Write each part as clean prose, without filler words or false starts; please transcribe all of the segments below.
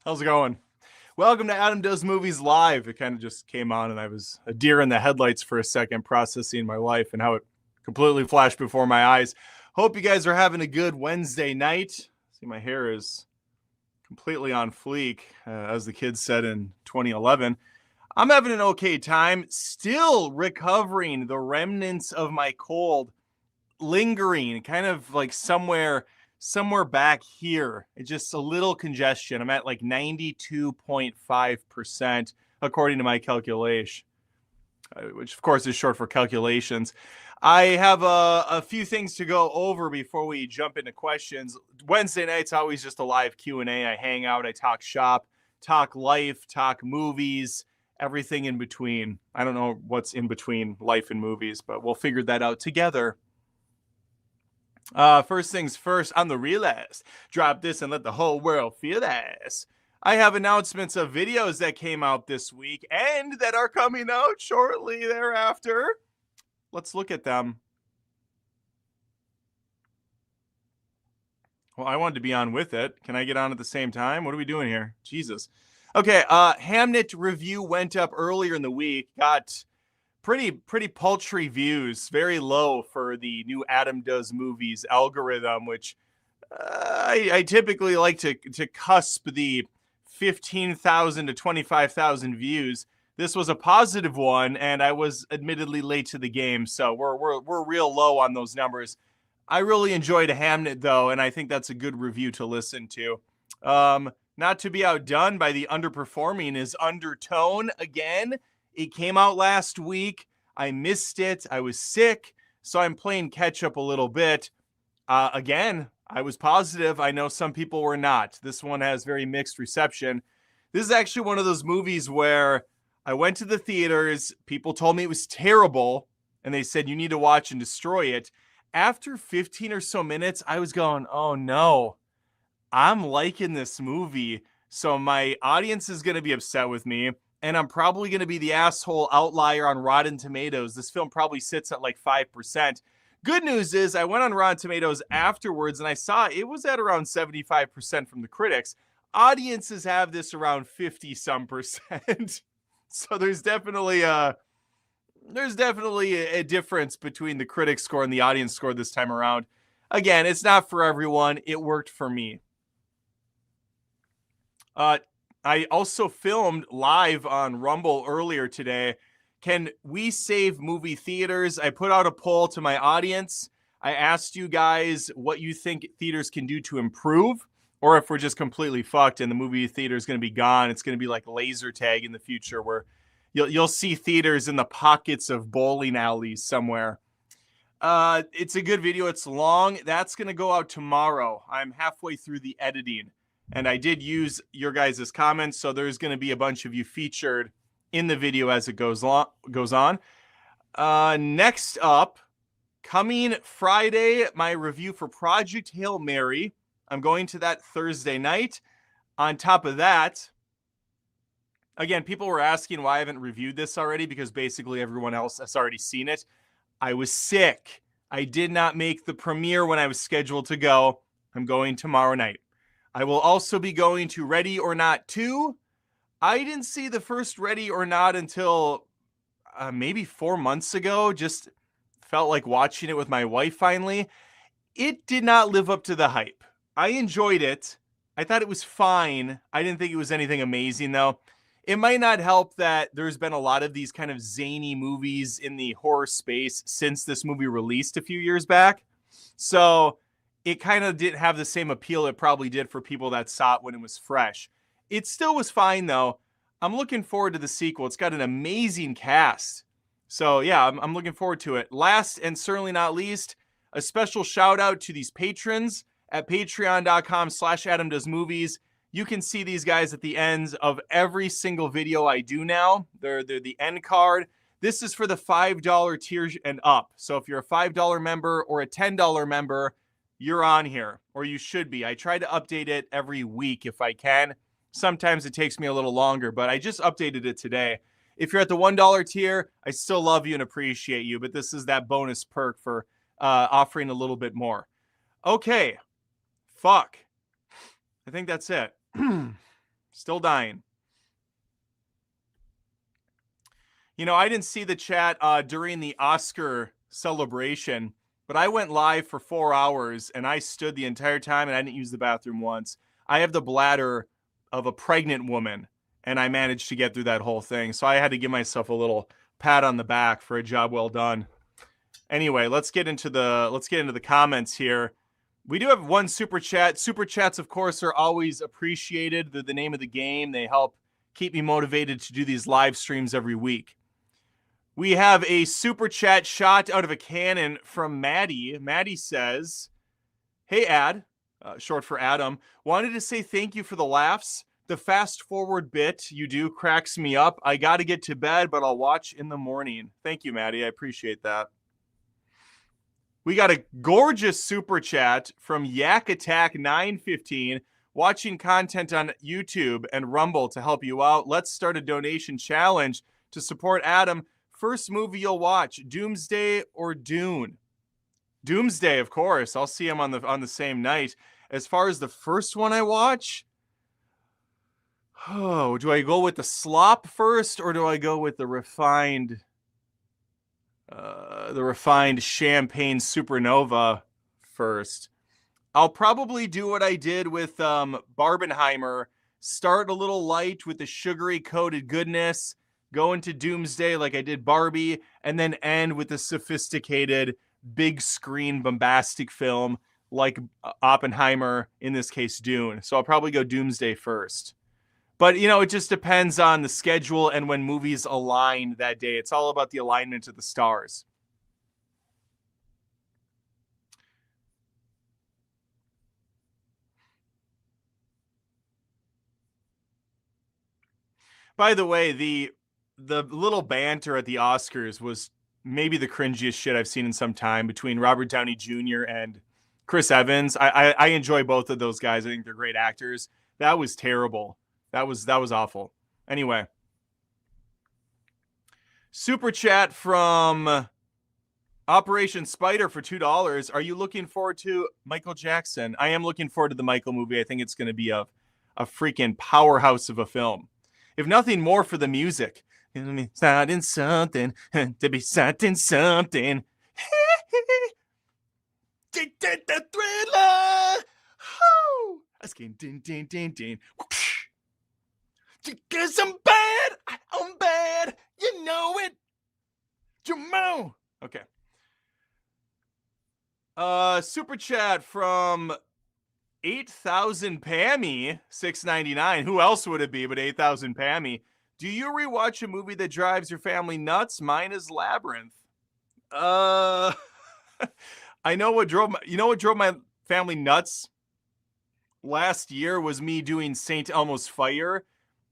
How's it going? Welcome to Adam Does Movies Live. It kind of just came on, and I was a deer in the headlights for a second, processing my life and how it completely flashed before my eyes. Hope you guys are having a good Wednesday night. See, my hair is completely on fleek, as the kids said in 2011. I'm having an okay time, still recovering the remnants of my cold, lingering kind of like somewhere back here. It's just a little congestion. I'm at like 92.5% according to my calculation, which of course is short for calculations. I have a few things to go over before we jump into questions. Wednesday night's always just a live Q&A. I hang out, I talk shop, talk life, talk movies, everything in between. I don't know what's in between life and movies, but we'll figure that out together. First things first, on the realist, drop this and let the whole world feel this. I have announcements of videos that came out this week and that are coming out shortly thereafter. Let's look at them. Well, I wanted to be on with it. Can I get on at the same time? What are we doing here? Jesus. Okay, Hamnet review went up earlier in the week. Got pretty paltry views, very low for the new Adam Does Movies algorithm, which I typically like to cusp the 15,000 to 25,000 views. This was a positive one, and I was admittedly late to the game, so we're real low on those numbers. I really enjoyed Hamnet though, and I think that's a good review to listen to. Not to be outdone by the underperforming is Undertone again. It came out last week. I missed it. I was sick, so I'm playing catch up a little bit. Again, I was positive. I know some people were not. This one has very mixed reception. This is actually one of those movies where I went to the theaters. People told me it was terrible, and they said, you need to watch and destroy it. After 15 or so minutes, I was going, oh no, I'm liking this movie. So my audience is going to be upset with me. And I'm probably going to be the asshole outlier on Rotten Tomatoes. This film probably sits at like 5%. Good news is I went on Rotten Tomatoes afterwards and I saw it was at around 75% from the critics. Audiences have this around 50 some percent. So there's definitely a difference between the critic score and the audience score this time around. Again, it's not for everyone. It worked for me. I also filmed live on Rumble earlier today. Can we save movie theaters? I put out a poll to my audience. I asked you guys what you think theaters can do to improve, or if we're just completely fucked and the movie theater is going to be gone. It's going to be like laser tag in the future where you'll see theaters in the pockets of bowling alleys somewhere. It's a good video. It's long. That's going to go out tomorrow. I'm halfway through the editing. And I did use your guys' comments, so there's going to be a bunch of you featured in the video as it goes on. Next up, coming Friday, my review for Project Hail Mary. I'm going to that Thursday night. On top of that, again, people were asking why I haven't reviewed this already because basically everyone else has already seen it. I was sick. I did not make the premiere when I was scheduled to go. I'm going tomorrow night. I will also be going to Ready or Not 2. I didn't see the first Ready or Not until maybe 4 months ago. Just felt like watching it with my wife finally. It did not live up to the hype. I enjoyed it. I thought it was fine. I didn't think it was anything amazing though. It might not help that there's been a lot of these kind of zany movies in the horror space since this movie released a few years back. So it kind of didn't have the same appeal it probably did for people that saw it when it was fresh. It still was fine though. I'm looking forward to the sequel. It's got an amazing cast. So yeah, I'm looking forward to it. Last and certainly not least, a special shout out to these patrons at patreon.com/AdamDoesMovies. You can see these guys at the ends of every single video I do now. They're the end card. This is for the $5 tier and up. So if you're a $5 member or a $10 member, you're on here, or you should be. I try to update it every week if I can. Sometimes it takes me a little longer, but I just updated it today. If you're at the $1 tier, I still love you and appreciate you, but this is that bonus perk for offering a little bit more. Okay. Fuck. I think that's it. Still dying. You know, I didn't see the chat during the Oscar celebration, but I went live for 4 hours and I stood the entire time and I didn't use the bathroom once. I have the bladder of a pregnant woman and I managed to get through that whole thing. So I had to give myself a little pat on the back for a job well done. Anyway, let's get into the comments here. We do have one super chat. Super chats, of course, are always appreciated. They're the name of the game. They help keep me motivated to do these live streams every week. We have a super chat shot out of a cannon from Maddie. Maddie says, "Hey, Ad," short for Adam, "wanted to say thank you for the laughs. The fast forward bit you do cracks me up. I got to get to bed, but I'll watch in the morning." Thank you, Maddie. I appreciate that. We got a gorgeous super chat from Yak Attack 915. "Watching content on YouTube and Rumble to help you out. Let's start a donation challenge to support Adam. First movie you'll watch, Doomsday or Dune?" Doomsday, of course. I'll see him on the same night. As far as the first one I watch, do I go with the slop first or do I go with the refined champagne supernova first? I'll probably do what I did with Barbenheimer. Start a little light with the sugary coated goodness, go into Doomsday like I did Barbie, and then end with the sophisticated, big screen, bombastic film like Oppenheimer, in this case, Dune. So I'll probably go Doomsday first. But, you know, it just depends on the schedule and when movies align that day. It's all about the alignment of the stars. By the way, the little banter at the Oscars was maybe the cringiest shit I've seen in some time between Robert Downey Jr. and Chris Evans. I enjoy both of those guys. I think they're great actors. That was terrible. That was awful. Anyway, super chat from Operation Spider for $2. "Are you looking forward to Michael Jackson?" I am looking forward to the Michael movie. I think it's going to be a freaking powerhouse of a film. If nothing more for the music. Starting something to be starting something. The thriller. Asking din din din din. Because I'm bad. You know it. Jamal. Okay. Super chat from 8,000 Pammy, $6.99. Who else would it be but 8,000 Pammy? "Do you rewatch a movie that drives your family nuts? Mine is Labyrinth." I know what drove my family nuts last year was me doing St. Elmo's Fire,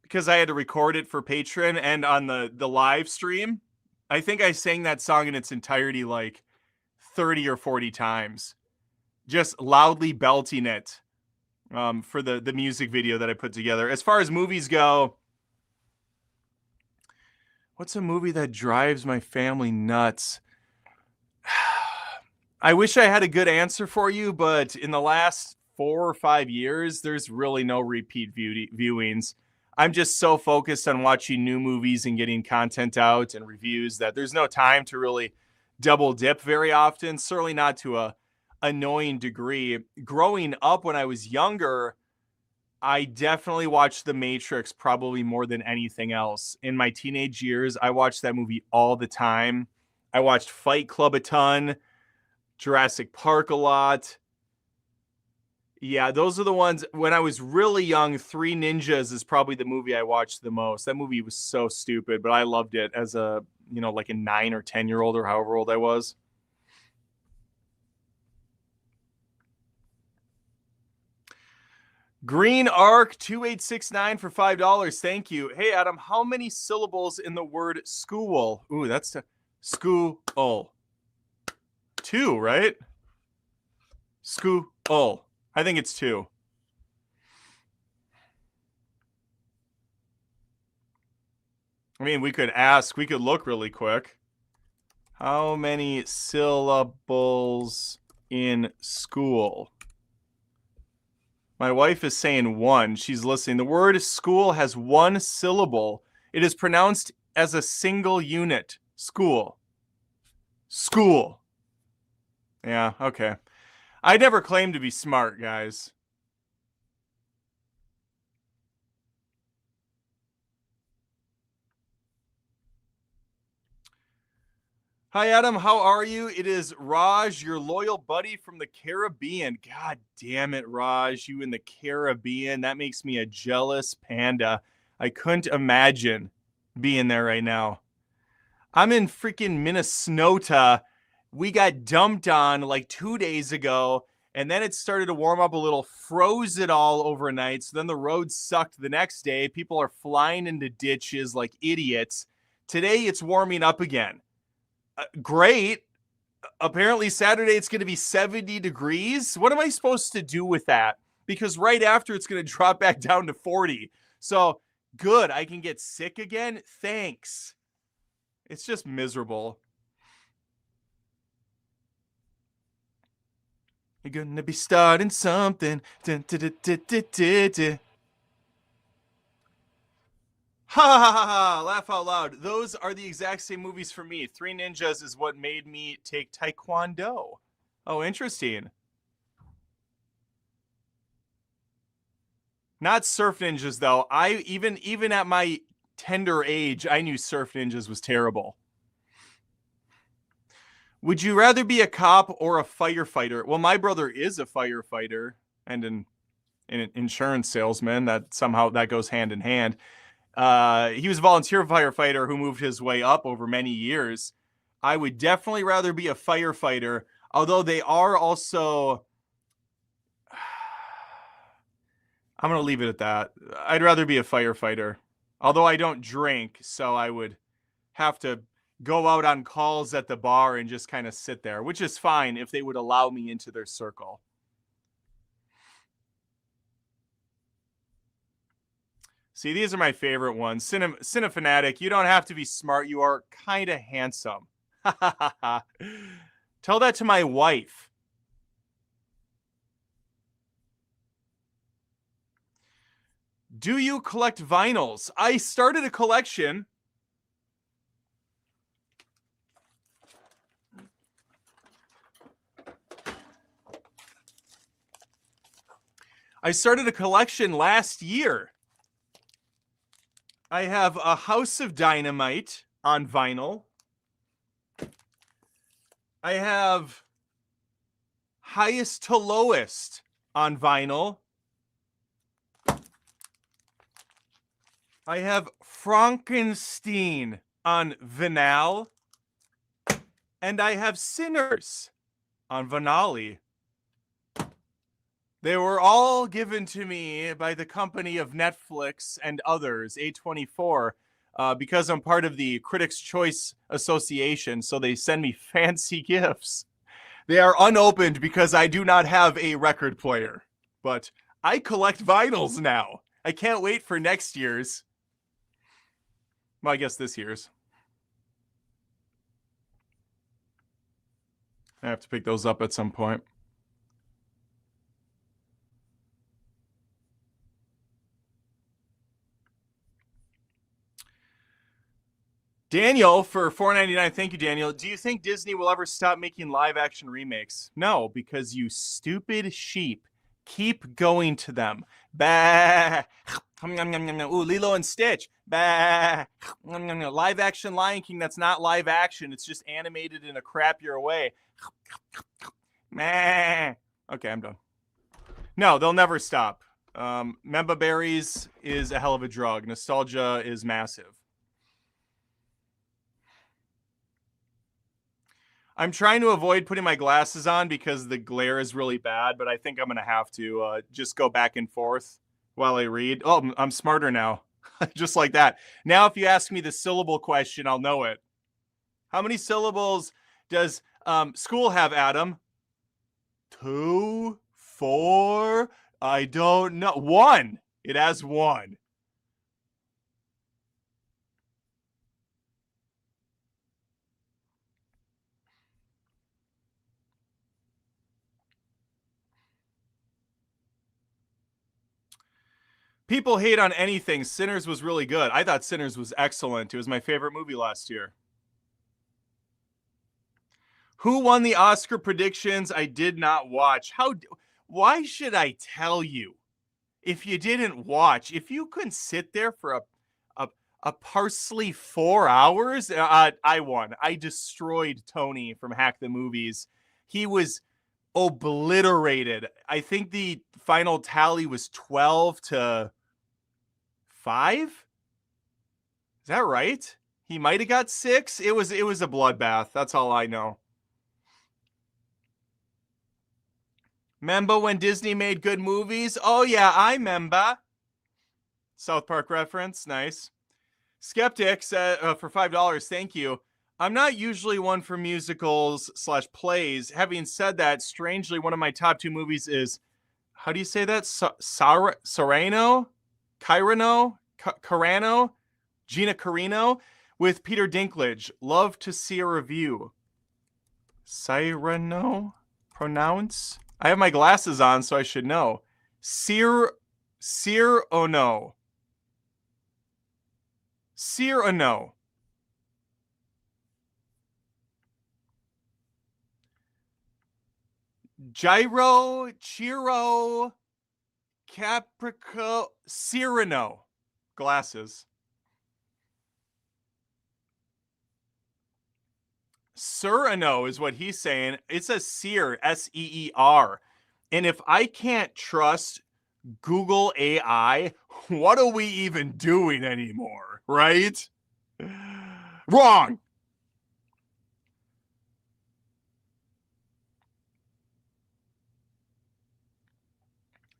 because I had to record it for Patreon and on the live stream. I think I sang that song in its entirety like 30 or 40 times, just loudly belting it for the music video that I put together. As far as movies go, what's a movie that drives my family nuts? I wish I had a good answer for you, but in the last 4 or 5 years, there's really no repeat viewings. I'm just so focused on watching new movies and getting content out and reviews that there's no time to really double dip very often, certainly not to a annoying degree. Growing up when I was younger, I definitely watched The Matrix probably more than anything else. In my teenage years, I watched that movie all the time. I watched Fight Club a ton, Jurassic Park a lot. Yeah, those are the ones. When I was really young, Three Ninjas is probably the movie I watched the most. That movie was so stupid, but I loved it as a, like a 9 or 10-year-old or however old I was. Green Arc 2869 for $5. Thank you. "Hey, Adam, how many syllables in the word school?" Ooh, that's school. 2, right? School. I think it's 2. I mean, we could look really quick. How many syllables in school? My wife is saying one. She's listening. The word school has one syllable. It is pronounced as a single unit. School. School. Yeah, okay. I never claimed to be smart, guys. Hi, Adam. How are you? It is Raj, your loyal buddy from the Caribbean. God damn it, Raj. You in the Caribbean. That makes me a jealous panda. I couldn't imagine being there right now. I'm in freaking Minnesota. We got dumped on like 2 days ago, and then it started to warm up a little, froze it all overnight. So then the roads sucked the next day. People are flying into ditches like idiots. Today it's warming up again. Great. Apparently Saturday it's going to be 70 degrees. What am I supposed to do with that? Because right after it's going to drop back down to 40. So good. I can get sick again. Thanks. It's just miserable. You're gonna be starting something. Dun, dun, dun, dun, dun, dun, dun. Ha ha ha ha! Laugh out loud. Those are the exact same movies for me. Three Ninjas is what made me take Taekwondo. Oh, interesting. Not Surf Ninjas though. I even at my tender age, I knew Surf Ninjas was terrible. Would you rather be a cop or a firefighter? Well, my brother is a firefighter and an insurance salesman. That somehow that goes hand in hand. He was a volunteer firefighter who moved his way up over many years. I would definitely rather be a firefighter, although they are also. I'm going to leave it at that. I'd rather be a firefighter, although I don't drink, so I would have to go out on calls at the bar and just kind of sit there, which is fine if they would allow me into their circle. See, these are my favorite ones. Cinefanatic, you don't have to be smart. You are kind of handsome. Tell that to my wife. Do you collect vinyls? I started a collection. I started a collection last year. I have a House of Dynamite on vinyl. I have Highest to Lowest on vinyl. I have Frankenstein on vinyl. And I have Sinners on Vinyl. They were all given to me by the company of Netflix and others, A24, because I'm part of the Critics' Choice Association, so they send me fancy gifts. They are unopened because I do not have a record player, but I collect vinyls now. I can't wait for next year's. Well, I guess this year's. I have to pick those up at some point. Daniel for $4.99. Thank you, Daniel. Do you think Disney will ever stop making live action remakes? No, because you stupid sheep keep going to them. Bah. Ooh, Lilo and Stitch. Bah. Live action Lion King, that's not live action. It's just animated in a crappier way. Okay, I'm done. No, they'll never stop. Memba berries is a hell of a drug. Nostalgia is massive. I'm trying to avoid putting my glasses on because the glare is really bad, but I think I'm going to have to just go back and forth while I read. Oh, I'm smarter now. Just like that. Now, if you ask me the syllable question, I'll know it. How many syllables does school have, Adam? 2, 4, I don't know. 1. It has 1. People hate on anything. Sinners was really good. I thought Sinners was excellent. It was my favorite movie last year. Who won the Oscar predictions? I did not watch. Why should I tell you if you didn't watch? If you couldn't sit there for a parsley 4 hours, I won. I destroyed Tony from Hack the Movies. He was obliterated. I think the final tally was 12-5. Is that right? He might have got 6. It was a bloodbath. That's all I know. Remember when Disney made good movies? Oh yeah, I remember. South Park reference, nice. Skeptic said for $5, thank you. I'm not usually one for musicals / plays. Having said that, strangely, one of my top 2 movies is, how do you say that? Cyrano? Gina Carano with Peter Dinklage. Love to see a review. Cyrano? Pronounce? I have my glasses on, so I should know. Cyrano. Gyro, Chiro, Caprico, Cyrano. Glasses. Cyrano is what he's saying. It says Seer, S-E-E-R. And if I can't trust Google AI, what are we even doing anymore, right? Wrong.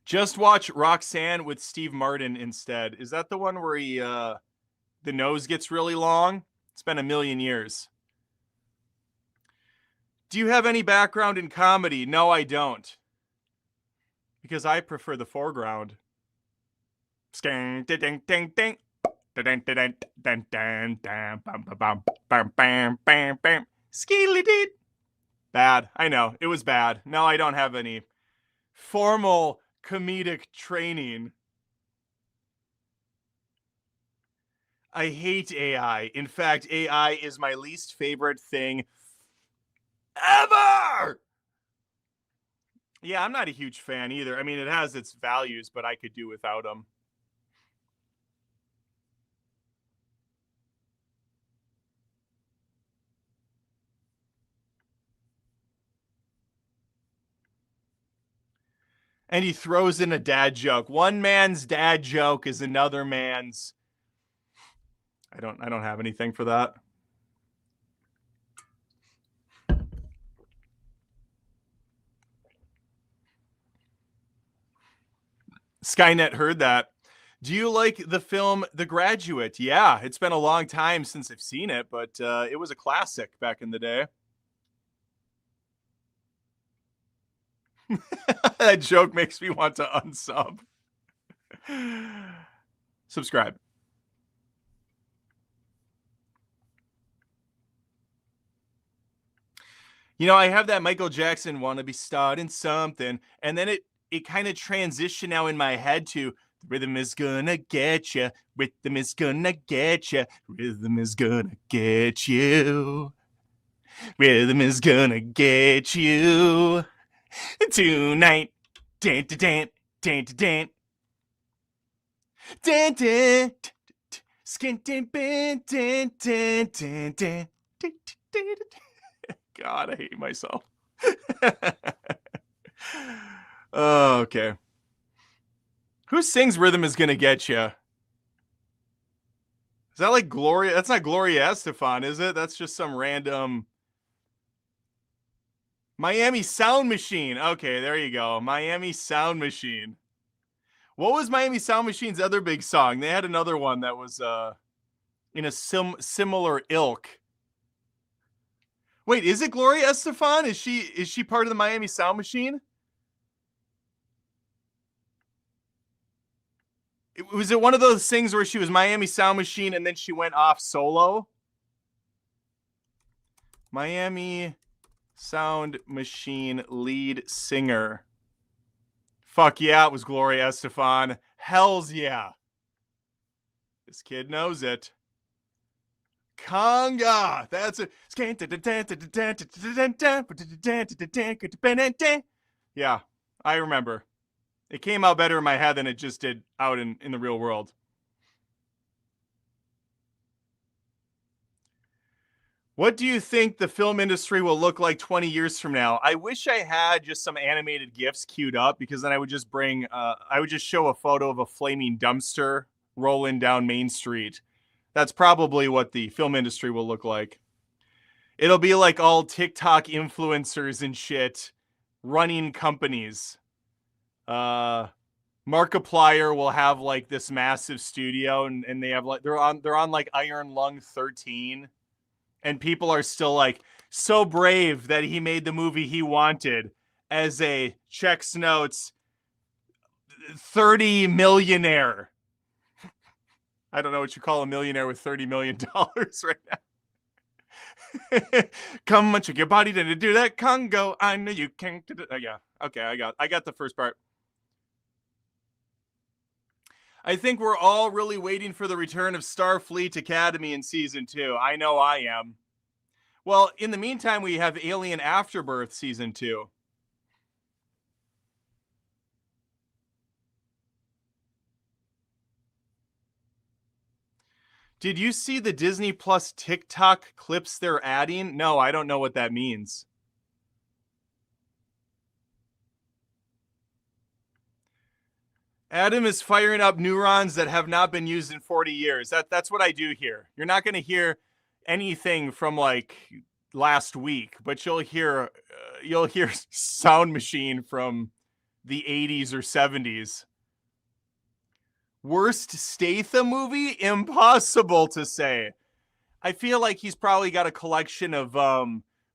Just watch Roxanne with Steve Martin instead. Is that the one where he the nose gets really long? It's been a million years. Do you have any background in comedy? No, I don't. Because I prefer the foreground. Skang ding ding ding. Skeely dee. Bad. I know. It was bad. No, I don't have any formal comedic training. I hate AI. In fact, AI is my least favorite thing ever. Yeah, I'm not a huge fan either. I mean, it has its values, but I could do without them. And he throws in a dad joke. One man's dad joke is another man's. I don't have anything for that. Skynet heard that. Do you like the film The Graduate? Yeah, it's been a long time since I've seen it, but it was a classic back in the day. That joke makes me want to unsub. Subscribe. You know, I have that Michael Jackson "Wanna Be Starting Something," and then it kind of transitioned now in my head to "Rhythm is gonna get you, rhythm is gonna get you, rhythm is gonna get you, rhythm is gonna get you tonight." Dan dan dan dan dan dan skin dan dan dan dan dan. God, I hate myself. Oh, okay. Who sings "Rhythm is Gonna Get You"? Is that like Gloria? That's not Gloria Estefan, is it? That's just some random Miami Sound Machine. Okay, there you go. Miami Sound Machine. What was Miami Sound Machine's other big song? They had another one that was in a similar ilk. Wait, is it Gloria Estefan? Is she part of the Miami Sound Machine? Was it one of those things where she was Miami Sound Machine and then she went off solo? Miami Sound Machine lead singer. Fuck yeah, it was Gloria Estefan. Hells yeah. This kid knows it. Conga. That's it. Yeah, I remember. It came out better in my head than it just did out in the real world. What do you think the film industry will look like 20 years from now? I wish I had just some animated GIFs queued up, because then I would just I would just show a photo of a flaming dumpster rolling down Main Street. That's probably what the film industry will look like. It'll be like all TikTok influencers and shit running companies. Markiplier will have like this massive studio, and they have like they're on like Iron Lung 13. And people are still like so brave that he made the movie he wanted as a checks notes 30 millionaire. I don't know what you call a millionaire with $30 million right now. Come on, check your body to do that Congo. I know you can. Yeah. Okay. I got the first part. I think we're all really waiting for the return of Starfleet Academy in season 2. I know I am. Well, in the meantime, we have Alien Afterbirth season 2. Did you see the Disney Plus TikTok clips they're adding? No, I don't know what that means. Adam is firing up neurons that have not been used in 40 years. That's what I do here. You're not going to hear anything from like last week, but you'll hear Sound Machine from the 80s or 70s. Worst Statham movie? Impossible to say. I feel like he's probably got a collection of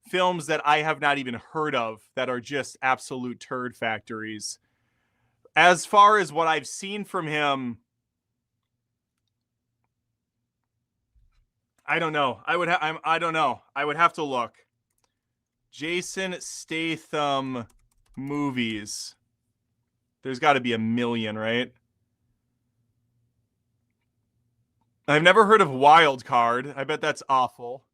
films that I have not even heard of that are just absolute turd factories. As far as what I've seen from him, I don't know. I don't know. I would have to look. Jason Statham movies. There's got to be a million, right? I've never heard of Wild Card. I bet that's awful.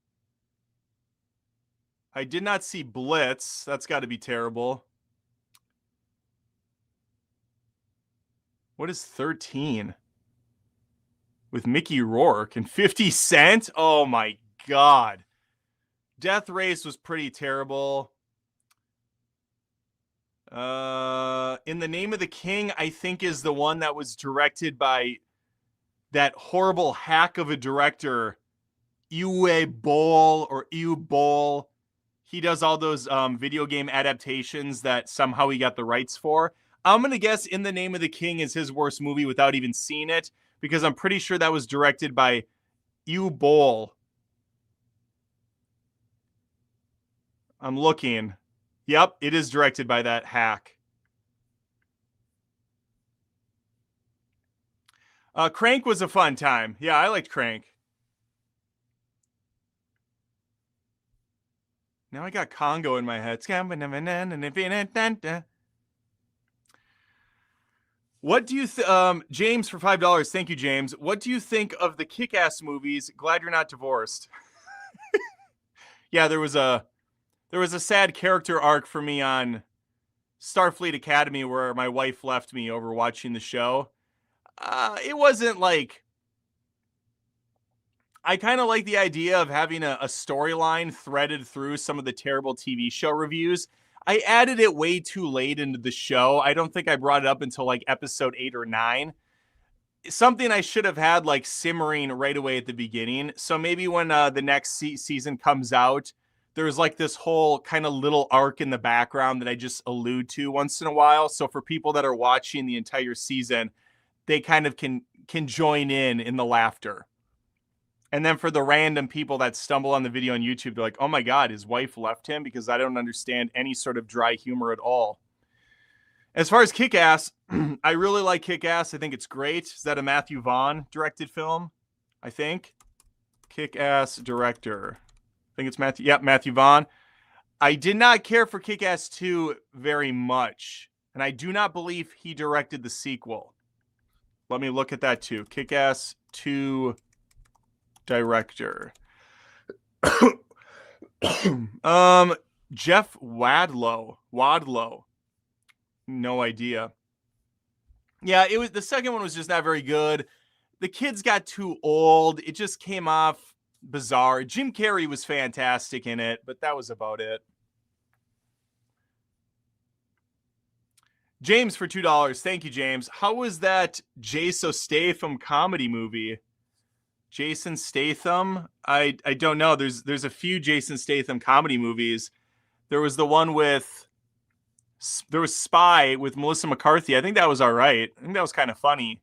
I did not see Blitz. That's got to be terrible. What is 13? With Mickey Rourke and 50 Cent? Oh my God. Death Race was pretty terrible. In the Name of the King, I think, is the one that was directed by that horrible hack of a director, Uwe Boll or Ew Boll. He does all those video game adaptations that somehow he got the rights for. I'm going to guess In the Name of the King is his worst movie without even seeing it, because I'm pretty sure that was directed by Ew Boll. I'm looking. Yep, it is directed by that hack. Crank was a fun time. Yeah, I liked Crank. Now I got Congo in my head. What do you James for $5? Thank you, James. What do you think of the Kick-Ass movies? Glad you're not divorced. Yeah, there was a sad character arc for me on Starfleet Academy where my wife left me over watching the show. It wasn't like, I kind of like the idea of having a storyline threaded through some of the terrible TV show reviews. I added it way too late into the show. I don't think I brought it up until like episode 8 or 9. Something I should have had like simmering right away at the beginning. So maybe when the next season comes out, there's like this whole kind of little arc in the background that I just allude to once in a while. So for people that are watching the entire season, they kind of can join in the laughter. And then for the random people that stumble on the video on YouTube, they're like, oh my God, his wife left him, because I don't understand any sort of dry humor at all. As far as Kick-Ass, I really like Kick-Ass. I think it's great. Is that a Matthew Vaughn directed film? I think. Kick-Ass director. I think it's Matthew. Yep, Matthew Vaughn. I did not care for Kick-Ass 2 very much. And I do not believe he directed the sequel. Let me look at that too. Kick-Ass 2 director. Jeff Wadlow. No idea. Yeah, it was, the second one was just not very good. The kids got too old. It just came off bizarre. Jim Carrey was fantastic in it, but that was about it. James for $2. Thank you, James. How was that Jason Statham comedy movie? Jason Statham? I don't know. There's a few Jason Statham comedy movies. There was the one there was Spy with Melissa McCarthy. I think that was all right. I think that was kind of funny.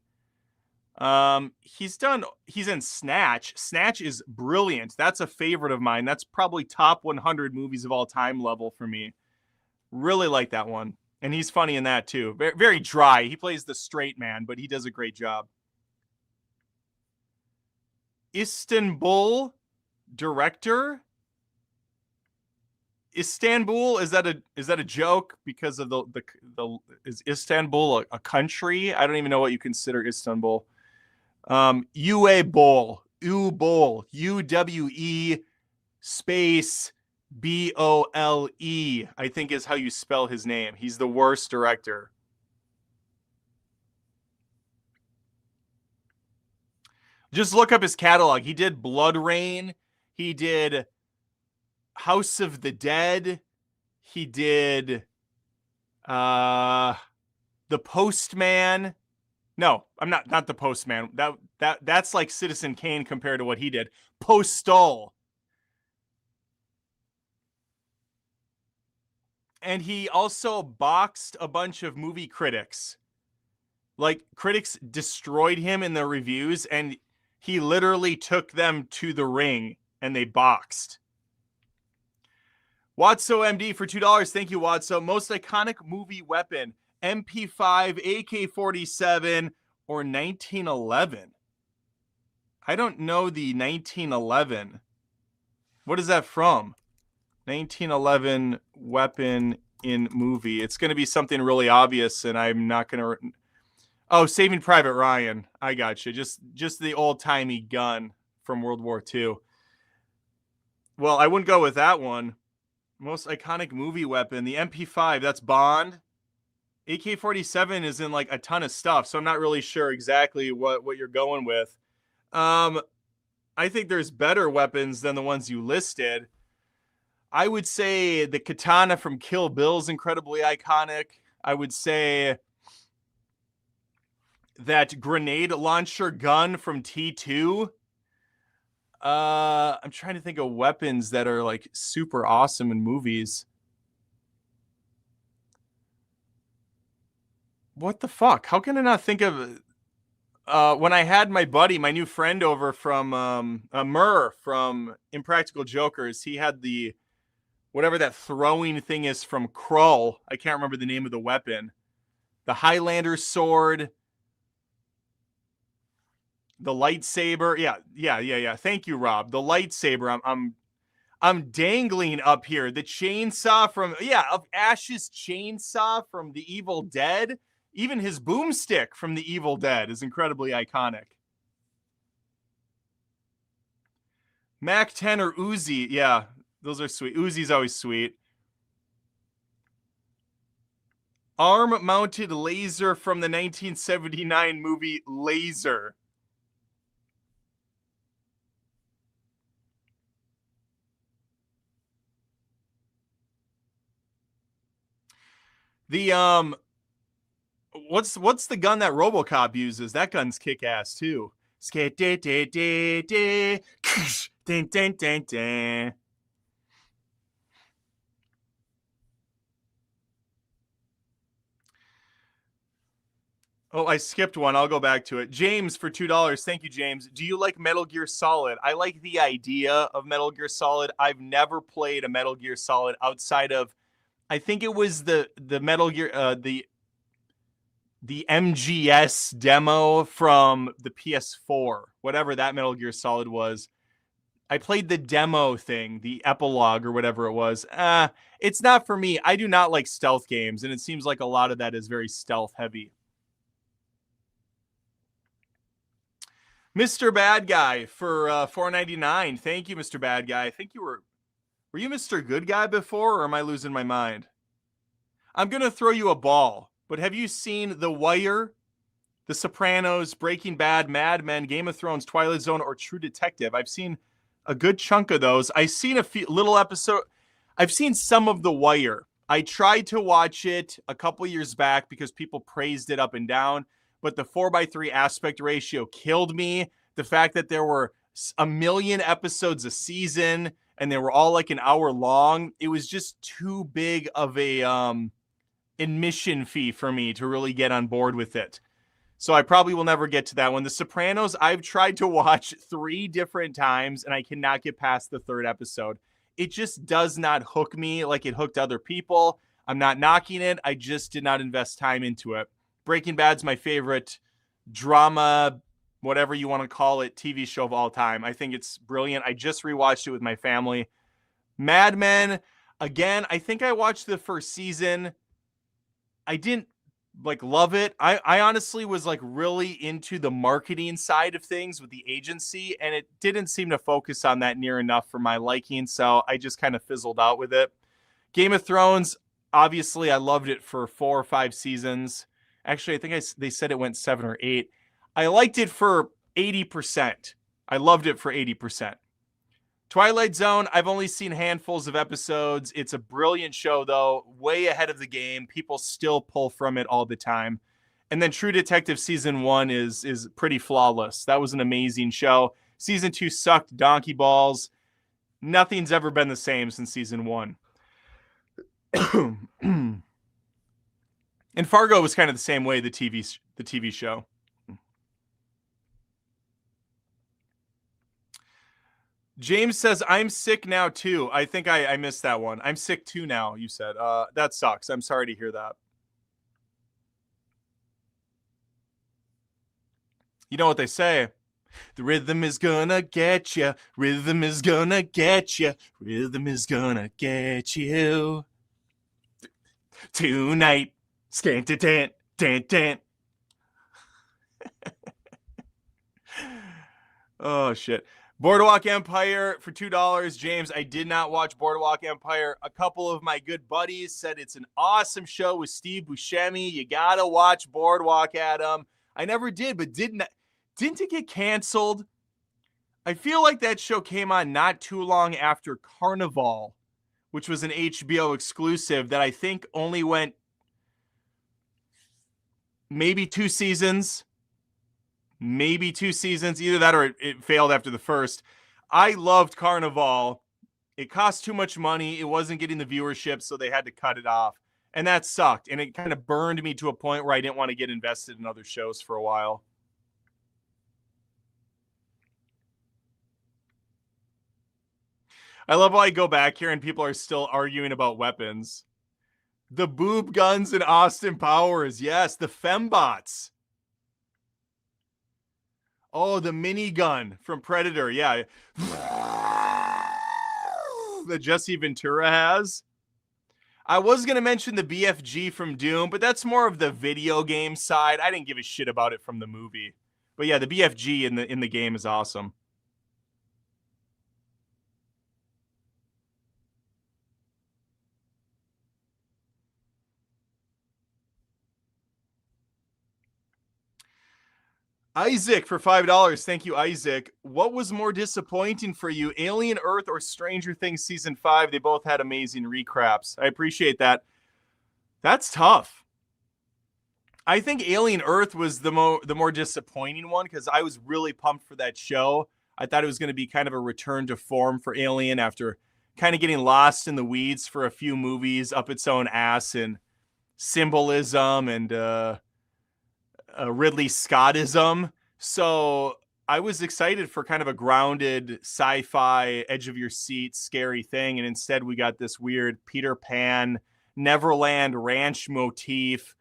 He's in Snatch. Snatch is brilliant. That's a favorite of mine. That's probably top 100 movies of all time level for me. Really like that one. And he's funny in that too. Very, very dry. He plays the straight man, but he does a great job. Istanbul director. Istanbul, is that a joke because of the is Istanbul a country? I don't even know what you consider Istanbul. UA Bowl, UWE space BOLE, I think is how you spell his name. He's the worst director. Just look up his catalog. He did Blood Rain. He did House of the Dead. He did The Postman. No, I'm not The Postman. That's like Citizen Kane compared to what he did. Postal. And he also boxed a bunch of movie critics. Like, critics destroyed him in the reviews, and he literally took them to the ring and they boxed. Watso MD for $2. Thank you, Watso. Most iconic movie weapon, MP5, AK-47, or 1911? I don't know the 1911. What is that from? 1911 weapon in movie. It's going to be something really obvious, and I'm not going to... Oh, Saving Private Ryan. I got you. Just the old-timey gun from World War II. Well, I wouldn't go with that one. Most iconic movie weapon, the MP5. That's Bond. AK-47 is in like a ton of stuff, so I'm not really sure exactly what you're going with. I think there's better weapons than the ones you listed. I would say the katana from Kill Bill is incredibly iconic. I would say that grenade launcher gun from T2. I'm trying to think of weapons that are like super awesome in movies. What the fuck? How can I not think of when I had my buddy, my new friend over from Murr from Impractical Jokers, he had the whatever that throwing thing is from Krull. I can't remember the name of the weapon. The Highlander sword. The lightsaber. Yeah. Thank you, Rob. The lightsaber. I'm dangling up here. The chainsaw from of Ash's chainsaw from The Evil Dead. Even his boomstick from The Evil Dead is incredibly iconic. Mac 10 or Uzi. Yeah, those are sweet. Uzi's always sweet. Arm-mounted laser from the 1979 movie Laser. The what's the gun that RoboCop uses? That gun's kick-ass too. Oh, I skipped one. I'll go back to it. James for $2. Thank you, James. Do you like Metal Gear Solid? I like the idea of Metal Gear Solid. I've never played a Metal Gear Solid outside of, I think it was the Metal Gear, the MGS demo from the PS4, whatever that Metal Gear Solid was. I played the demo thing, the epilogue or whatever it was. It's not for me. I do not like stealth games, and it seems like a lot of that is very stealth heavy. Mr. Bad Guy for $4.99. Thank you, Mr. Bad Guy. I think were you Mr. Good Guy before, or am I losing my mind? I'm gonna throw you a ball, but have you seen The Wire, The Sopranos, Breaking Bad, Mad Men, Game of Thrones, Twilight Zone, or True Detective? I've seen a good chunk of those. I've seen a few little episode. I've seen some of The Wire. I tried to watch it a couple years back because people praised it up and down, but the 4:3 aspect ratio killed me. The fact that there were a million episodes a season and they were all like an hour long, it was just too big of a admission fee for me to really get on board with it. So I probably will never get to that one. The Sopranos, I've tried to watch 3 different times and I cannot get past the 3rd episode. It just does not hook me like it hooked other people. I'm not knocking it. I just did not invest time into it. Breaking Bad's my favorite drama, whatever you want to call it, TV show of all time. I think it's brilliant. I just rewatched it with my family. Mad Men, again, I think I watched the first season. I didn't love it. I honestly was really into the marketing side of things with the agency, and it didn't seem to focus on that near enough for my liking, so I just kind of fizzled out with it. Game of Thrones, obviously I loved it for 4 or 5 seasons. Actually, I think they said it went 7 or 8. I liked it for 80%. I loved it for 80%. Twilight Zone, I've only seen handfuls of episodes. It's a brilliant show, though, way ahead of the game. People still pull from it all the time. And then True Detective Season 1 is pretty flawless. That was an amazing show. Season 2 sucked donkey balls. Nothing's ever been the same since Season 1. And Fargo was kind of the same way, the TV show. James says, I'm sick now, too. I think I missed that one. I'm sick, too, now, you said. That sucks. I'm sorry to hear that. You know what they say. The rhythm is gonna get you. Rhythm is gonna get you. Rhythm is gonna get you. Tonight. Scan-ta-tant. Oh, shit. Boardwalk Empire for $2. James, I did not watch Boardwalk Empire. A couple of my good buddies said it's an awesome show with Steve Buscemi. You gotta watch Boardwalk, Adam. I never did, but didn't it get canceled? I feel like that show came on not too long after Carnival, which was an HBO exclusive that I think only went maybe 2 seasons. Either that or it failed after the first. I loved Carnival. It cost too much money. It wasn't getting the viewership, so they had to cut it off. And that sucked. And it kind of burned me to a point where I didn't want to get invested in other shows for a while. I love how I go back here and people are still arguing about weapons. The boob guns in Austin Powers. Yes, the fembots. Oh, the minigun from Predator. Yeah. That Jesse Ventura has. I was going to mention the BFG from Doom, but that's more of the video game side. I didn't give a shit about it from the movie. But yeah, the BFG in the game is awesome. Isaac for $5. Thank you, Isaac. What was more disappointing for you, Alien Earth or Stranger Things Season 5? They both had amazing recaps. I appreciate that. That's tough. I think Alien Earth was the more disappointing one because I was really pumped for that show. I thought it was going to be kind of a return to form for Alien after kind of getting lost in the weeds for a few movies up its own ass in symbolism and Ridley Scottism. So I was excited for kind of a grounded sci-fi, edge of your seat, scary thing. And instead we got this weird Peter Pan, Neverland ranch motif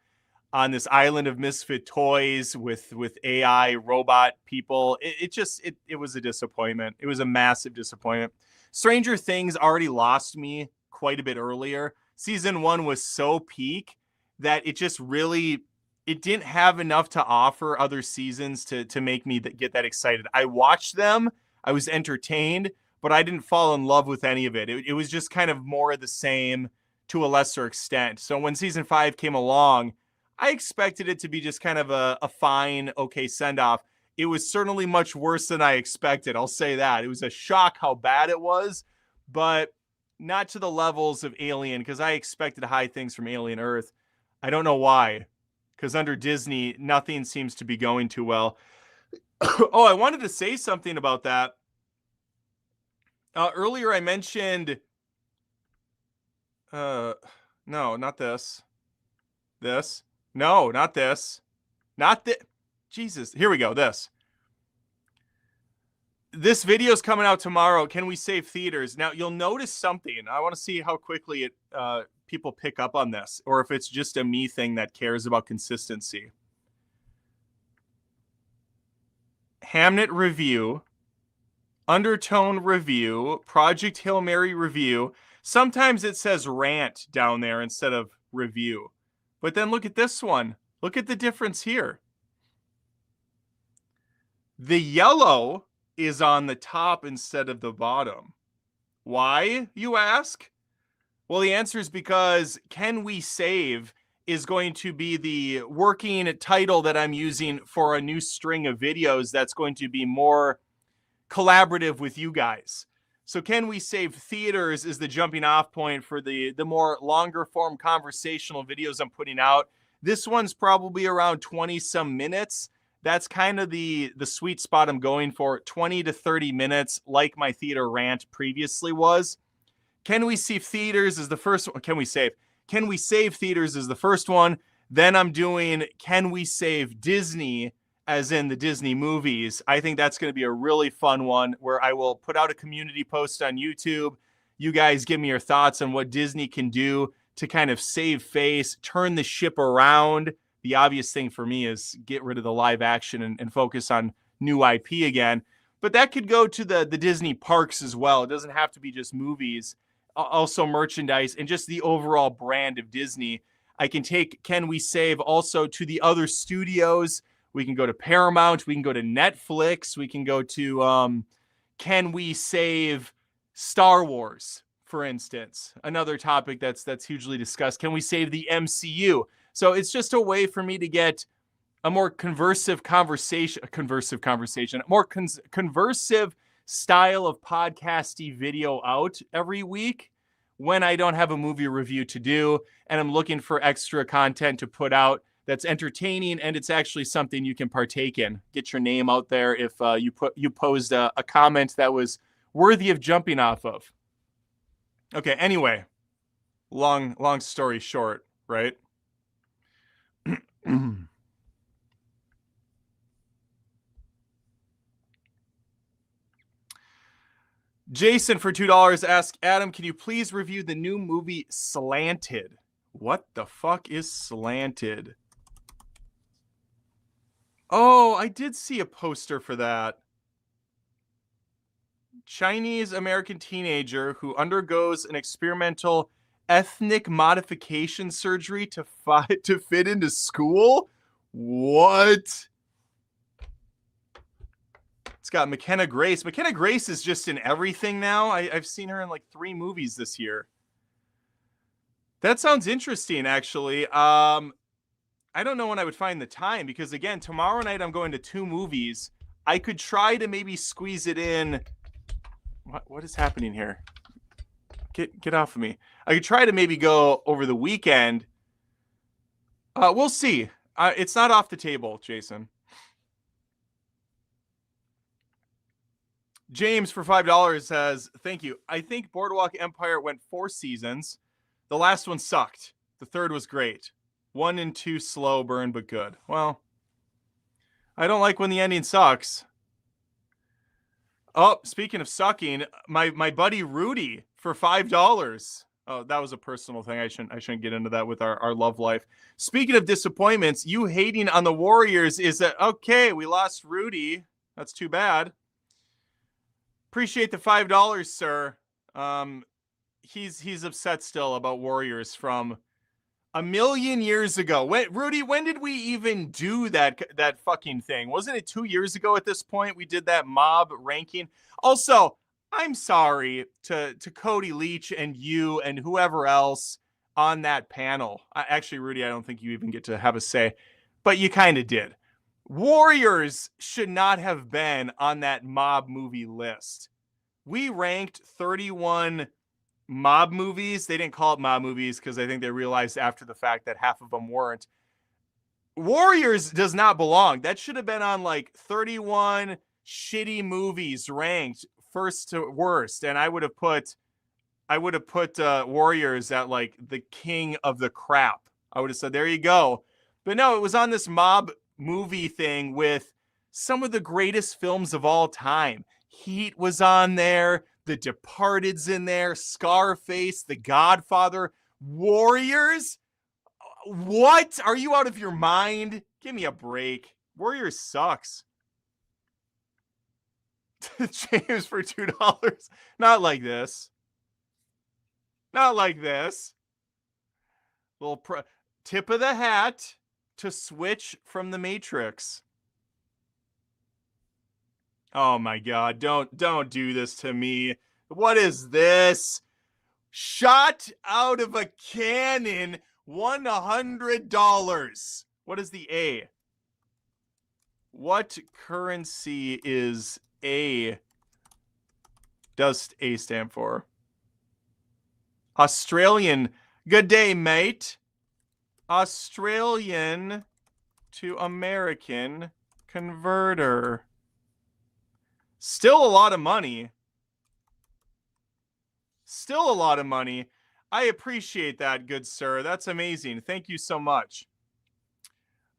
on this island of misfit toys with AI robot people. It was a disappointment. It was a massive disappointment. Stranger Things already lost me quite a bit earlier. Season 1 was so peak that it just really it didn't have enough to offer other seasons to make me get that excited. I watched them, I was entertained, but I didn't fall in love with any of it. It was just kind of more of the same to a lesser extent. So when season 5 came along, I expected it to be just kind of a fine, okay send off. It was certainly much worse than I expected. I'll say that. It was a shock how bad it was, but not to the levels of Alien, because I expected high things from Alien Earth. I don't know why, because under Disney, nothing seems to be going too well. Oh, I wanted to say something about that. Earlier I mentioned, no, not this. This. No, not this. Not this. Jesus, here we go. This video's coming out tomorrow. Can we save theaters? Now, you'll notice something. I want to see how quickly people pick up on this, or if it's just a me thing that cares about consistency. Hamnet review, Undertone review, Project Hail Mary review. Sometimes it says rant down there instead of review. But then look at this one. Look at the difference here. The yellow is on the top instead of the bottom. Why, you ask? Well, the answer is because Can We Save is going to be the working title that I'm using for a new string of videos that's going to be more collaborative with you guys. So Can We Save Theaters is the jumping off point for the more longer form conversational videos I'm putting out. This one's probably around 20 some minutes. That's kind of the sweet spot I'm going for, 20 to 30 minutes, like my theater rant previously was. Can We Save Theaters is the first one. Can We Save Theaters is the first one. Then I'm doing Can We Save Disney, as in the Disney movies. I think that's going to be a really fun one where I will put out a community post on YouTube. You guys give me your thoughts on what Disney can do to kind of save face, turn the ship around. The obvious thing for me is get rid of the live action and focus on new IP again. But that could go to the Disney parks as well. It doesn't have to be just movies, also merchandise and just the overall brand of Disney. I can take Can We Save also to the other studios. We can go to Paramount. We can go to Netflix. We can go to Can We Save Star Wars, for instance? Another topic that's hugely discussed. Can we save the MCU? So it's just a way for me to get a more conversive conversation, more conversive style of podcasty video out every week when I don't have a movie review to do and I'm looking for extra content to put out that's entertaining and it's actually something you can partake in. Get your name out there if you posed a comment that was worthy of jumping off of. Okay, anyway, long story short, right? Jason for $2 asks, Adam, can you please review the new movie Slanted? What the fuck is Slanted? Oh, I did see a poster for that. Chinese American teenager who undergoes an experimental ethnic modification surgery to fit into school? What? It's got McKenna Grace. McKenna Grace is just in everything now. I've seen her in like 3 movies this year. That sounds interesting, actually. I don't know when I would find the time because, again, tomorrow night I'm going to 2 movies. I could try to maybe squeeze it in. What is happening here? Get off of me. I could try to maybe go over the weekend. We'll see. It's not off the table, Jason. James for $5 says, thank you. I think Boardwalk Empire went 4 seasons. The last one sucked. The third was great. 1 and 2 slow burn, but good. Well, I don't like when the ending sucks. Oh, speaking of sucking, my buddy Rudy for $5. Oh, that was a personal thing. I shouldn't get into that with our love life. Speaking of disappointments, you hating on the Warriors is that okay? We lost Rudy. That's too bad. Appreciate the $5, sir. He's upset still about Warriors from A million years ago. Rudy, when did we even do that fucking thing? Wasn't it 2 years ago at this point we did that mob ranking? Also, I'm sorry to Cody Leach and you and whoever else on that panel. Actually, Rudy, I don't think you even get to have a say, but you kind of did. Warriors should not have been on that mob movie list. We ranked 31 mob movies. They didn't call it mob movies because I think they realized after the fact that half of them weren't. Warriors does not belong. That should have been on like 31 shitty movies ranked first to worst. And I would have put Warriors at like the king of the crap. I would have said, there you go. But no, it was on this mob movie thing with some of the greatest films of all time. Heat was on there. The Departed's in there, Scarface, The Godfather, Warriors. What? Are you out of your mind? Give me a break. Warriors sucks. James for $2. Not like this. Not like this. Little tip of the hat to Switch from the Matrix. Oh my God, don't do this to me. What is this? Shot out of a cannon, $100. What is the A? What currency is A? Does A stand for? Australian. Good day, mate. Australian to American converter. Still a lot of money. Still a lot of money. I appreciate that, good sir. That's amazing. Thank you so much.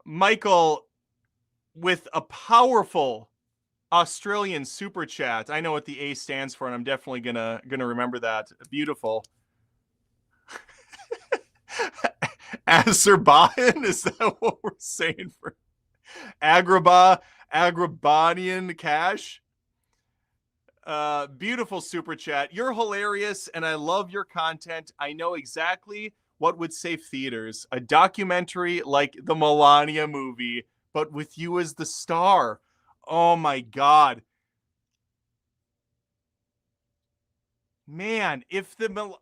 Michael, with a powerful Australian super chat. I know what the A stands for, and I'm definitely gonna remember that. Beautiful. Azerbaijan? Is that what we're saying for Agrabanian cash? Beautiful super chat. You're hilarious, and I love your content. I know exactly what would save theaters. A documentary like the Melania movie, but with you as the star. Oh my God. Man, if the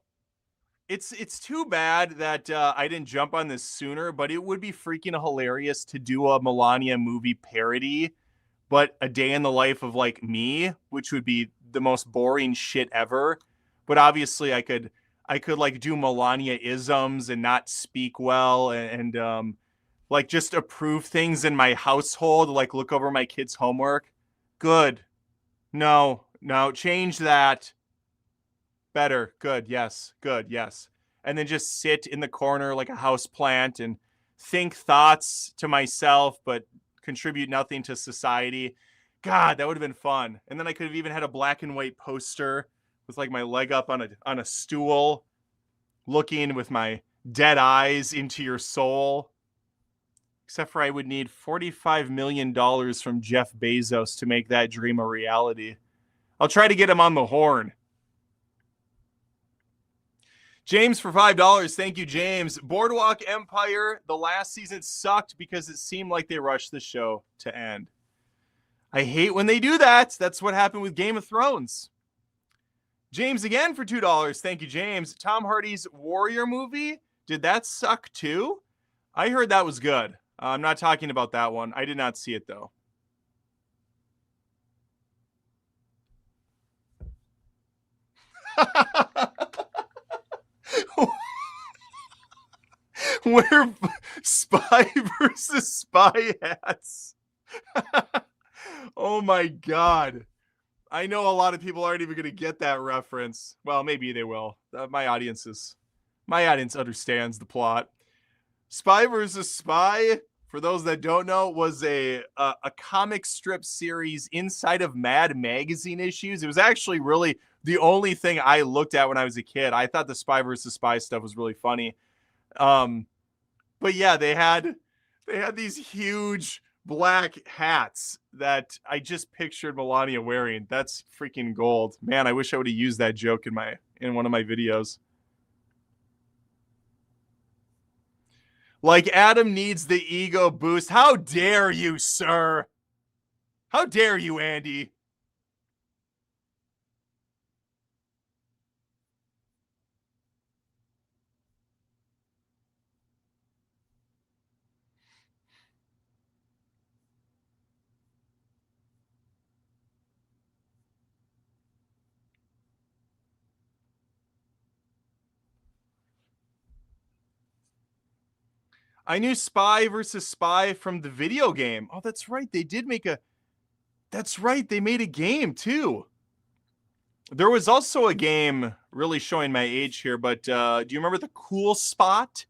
it's too bad that I didn't jump on this sooner, but it would be freaking hilarious to do a Melania movie parody, but a day in the life of like me, which would be the most boring shit ever. But obviously I could like do Melania isms and not speak well and like just approve things in my household, like look over my kids' homework. Good. No, change that. Better. Good. Yes. Good. Yes. And then just sit in the corner like a house plant and think thoughts to myself, but contribute nothing to society. God, that would have been fun. And then I could have even had a black and white poster with like my leg up on a stool, looking with my dead eyes into your soul. Except for I would need $45 million from Jeff Bezos to make that dream a reality. I'll try to get him on the horn. James for $5. Thank you, James. Boardwalk Empire, the last season sucked because it seemed like they rushed the show to end. I hate when they do that. That's what happened with Game of Thrones. James again for $2. Thank you, James. Tom Hardy's Warrior movie, did that suck too? I heard that was good. I'm not talking about that one. I did not see it though. Wear spy versus spy hats. Oh my God. I know a lot of people aren't even going to get that reference. Well, maybe they will. My audience understands the plot. Spy versus Spy, for those that don't know, was a comic strip series inside of Mad Magazine issues. It was actually really the only thing I looked at when I was a kid. I thought the Spy versus Spy stuff was really funny. But yeah, they had these huge black hats that I just pictured Melania wearing. That's freaking gold. Man, I wish I would have used that joke in one of my videos. Like Adam needs the ego boost. How dare you, sir? How dare you, Andy? I knew Spy versus Spy from the video game. Oh, that's right. They did make a. That's right. They made a game too. There was also a game, really showing my age here, but do you remember the Cool Spot?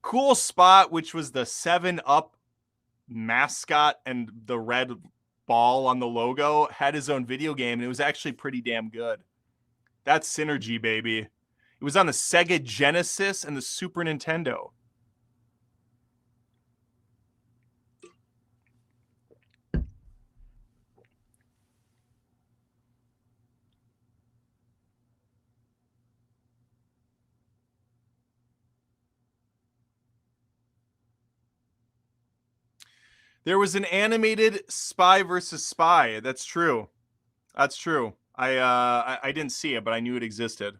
Cool Spot, which was the 7 Up mascot and the red ball on the logo, had his own video game, and it was actually pretty damn good. That's synergy, baby. It was on the Sega Genesis and the Super Nintendo. There was an animated Spy versus Spy. That's true. That's true. I didn't see it, but I knew it existed.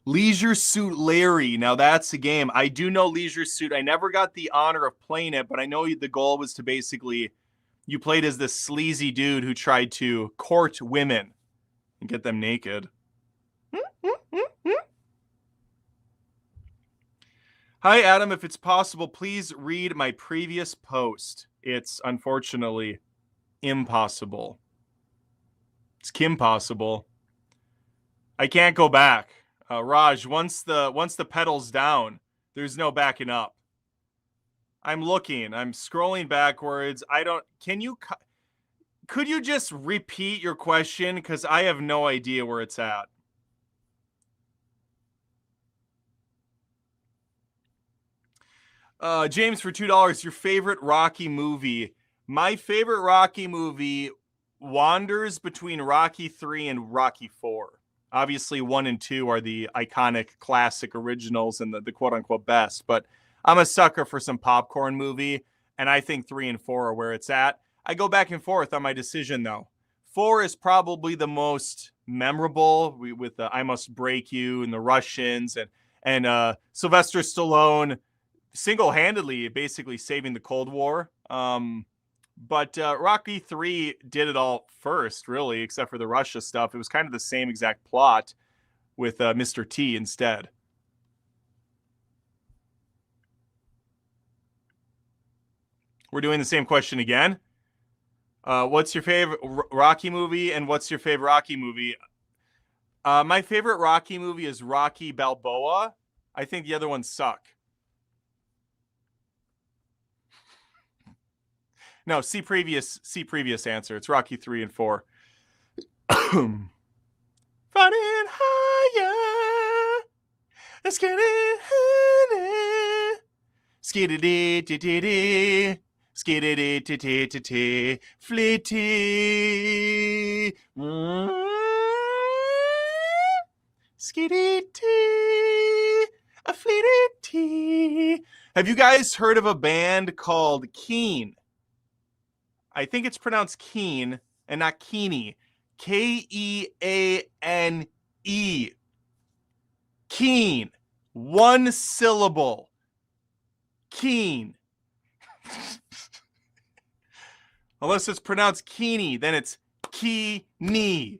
Leisure Suit Larry. Now that's a game. I do know Leisure Suit. I never got the honor of playing it, but I know the goal was to basically, you played as this sleazy dude who tried to court women and get them naked. Hi, Adam. If it's possible, please read my previous post. It's unfortunately impossible. It's Kim possible. I can't go back. Raj, once the pedal's down, there's no backing up. I'm looking. I'm scrolling backwards. Could you just repeat your question? Because I have no idea where it's at. James, for $2, your favorite Rocky movie. My favorite Rocky movie wanders between Rocky 3 and Rocky 4. Obviously, 1 and 2 are the iconic classic originals and the quote-unquote best. But I'm a sucker for some popcorn movie, and I think 3 and 4 are where it's at. I go back and forth on my decision, though. 4 is probably the most memorable with the I Must Break You and the Russians and Sylvester Stallone single-handedly basically saving the Cold War. But Rocky 3 did it all first, really, except for the Russia stuff. It was kind of the same exact plot with Mr. T instead. We're doing the same question again. What's your favorite Rocky movie, and what's your favorite Rocky movie? My favorite Rocky movie is Rocky Balboa. I think the other ones suck. No, see previous answer. It's Rocky 3 and 4. Flying higher. Let's get it. Skiddy. Skiddy. Flitty. Skiddy. A flitty. Have you guys heard of a band called Keane? I think it's pronounced Keen and not Keene. Keane. Keen. One syllable. Keen. Unless it's pronounced Keene, then it's Keene.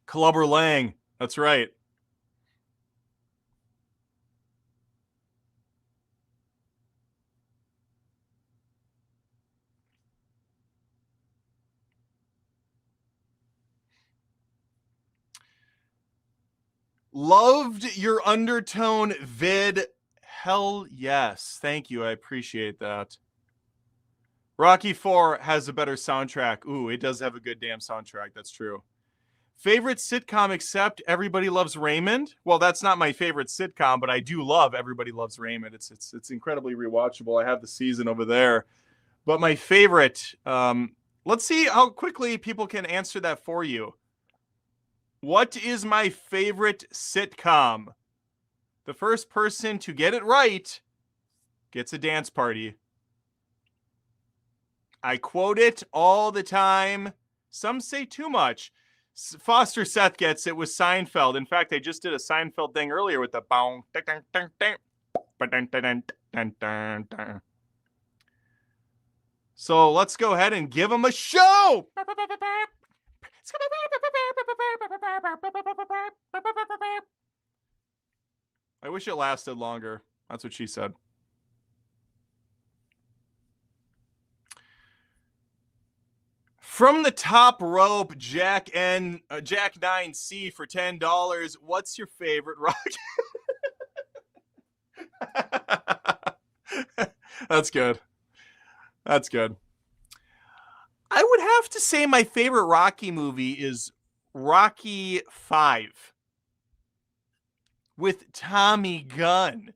Clubber Lang. That's right. Loved your undertone vid. Hell yes. Thank you. I appreciate that. Rocky 4 has a better soundtrack. Ooh, it does have a good damn soundtrack. That's true. Favorite sitcom except Everybody Loves Raymond? Well, that's not my favorite sitcom, but I do love Everybody Loves Raymond. It's incredibly rewatchable. I have the season over there. But my favorite, let's see how quickly people can answer that for you. What is my favorite sitcom? The first person to get it right gets a dance party. I quote it all the time. Some say too much. Foster Seth gets it with Seinfeld. In fact, I just did a Seinfeld thing earlier with the bong. So let's go ahead and give him a show. I wish it lasted longer. That's what she said. From the top rope, Jack 9C for $10. What's your favorite rock? That's good. That's good. I would have to say my favorite Rocky movie is Rocky 5 with Tommy Gunn.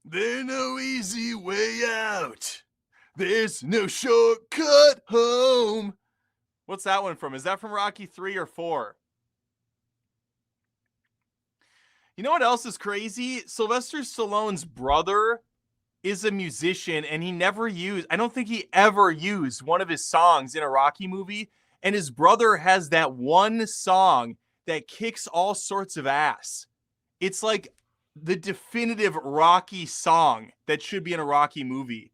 There's no easy way out. There's no shortcut home. What's that one from? Is that from Rocky 3 or 4? You know what else is crazy? Sylvester Stallone's brother is a musician, and I don't think he ever used one of his songs in a Rocky movie. And his brother has that one song that kicks all sorts of ass. It's like the definitive Rocky song that should be in a Rocky movie.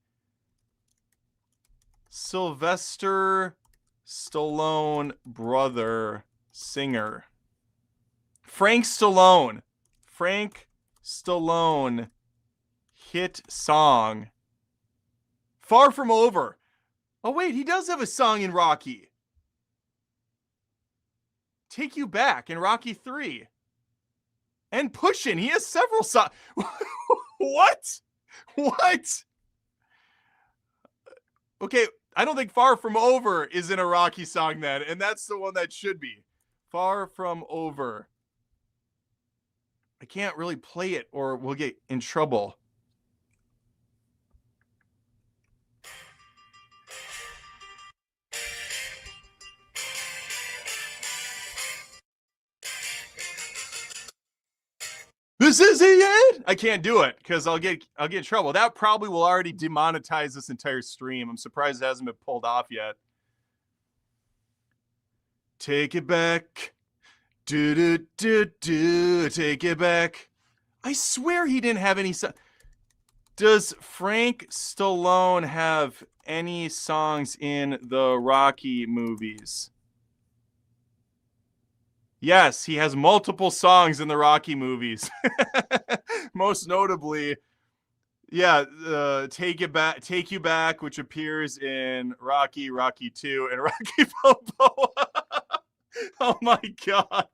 Sylvester Stallone brother singer. Frank Stallone hit song. Far From Over. Oh wait, he does have a song in Rocky. Take You Back in Rocky 3. And Pushin'. He has several songs. What? Okay, I don't think Far From Over is in a Rocky song then, and that's the one that should be. Far From Over. I can't really play it or we'll get in trouble. This is the end. I can't do it because I'll get in trouble. That probably will already demonetize this entire stream. I'm surprised it hasn't been pulled off yet. Take it back. Do. Take it back. I swear he didn't have any. Does Frank Stallone have any songs in the Rocky movies? Yes, he has multiple songs in the Rocky movies. Most notably, Take You Back, which appears in Rocky 2, and Rocky Balboa. Oh my God.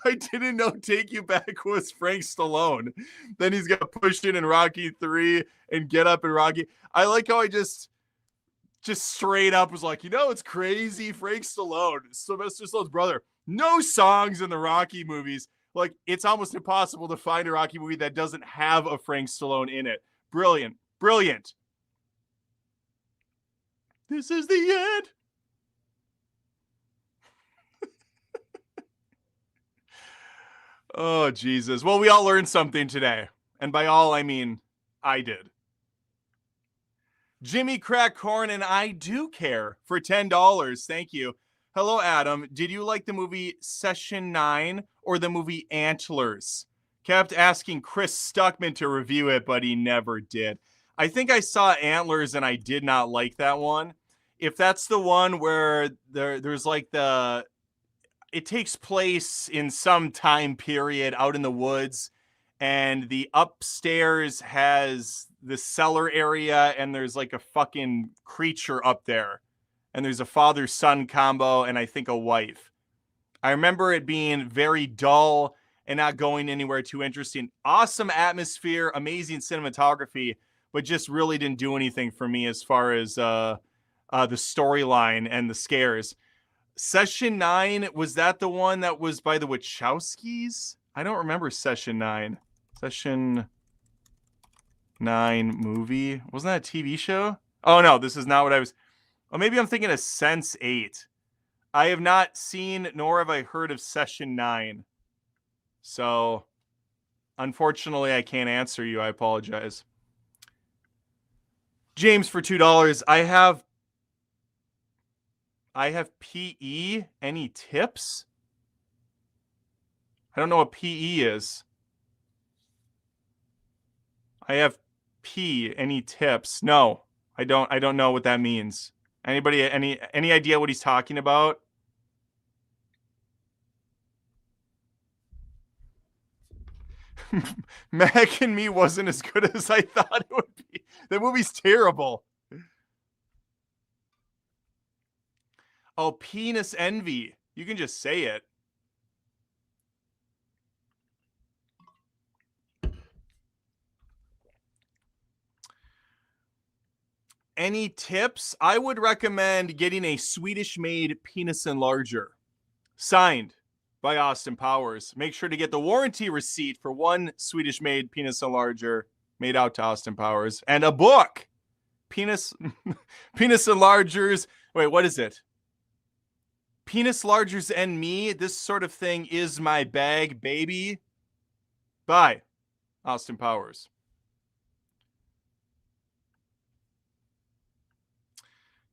I didn't know Take You Back was Frank Stallone. Then he's got Pushin' in Rocky 3 and Get Up in Rocky. I like how I just straight up was like, it's crazy. Frank Stallone, Sylvester Stallone's brother. No songs in the Rocky movies. Like, it's almost impossible to find a Rocky movie that doesn't have a Frank Stallone in it. Brilliant. This is the end. Oh, Jesus. Well, we all learned something today. And by all, I mean, I did. Jimmy Crack Corn and I Do Care for $10. Thank you. Hello, Adam. Did you like the movie Session 9 or the movie Antlers? Kept asking Chris Stuckman to review it, but he never did. I think I saw Antlers and I did not like that one. If that's the one where there's like it takes place in some time period out in the woods, and the upstairs has the cellar area, and there's like a fucking creature up there. And there's a father-son combo, and I think a wife. I remember it being very dull and not going anywhere too interesting. Awesome atmosphere, amazing cinematography, but just really didn't do anything for me as far as the storyline and the scares. Session 9, was that the one that was by the Wachowskis? I don't remember Session 9. Session 9 movie? Wasn't that a TV show? Oh, no, this is not what I was... Oh, maybe I'm thinking of Sense 8. I have not seen nor have I heard of Session 9. So unfortunately, I can't answer you. I apologize. James for $2. I have PE. Any tips? I don't know what PE is. I have P. Any tips? No, I don't know what that means. Anybody any idea what he's talking about? Mac and Me wasn't as good as I thought it would be. The movie's terrible. Oh, penis envy. You can just say it. Any tips? I would recommend getting a Swedish made penis enlarger. Signed by Austin Powers. Make sure to get the warranty receipt for one Swedish made penis enlarger made out to Austin Powers and a book. Penis enlargers. Wait, what is it? Penis largers and me. This sort of thing is my bag, baby. By Austin Powers.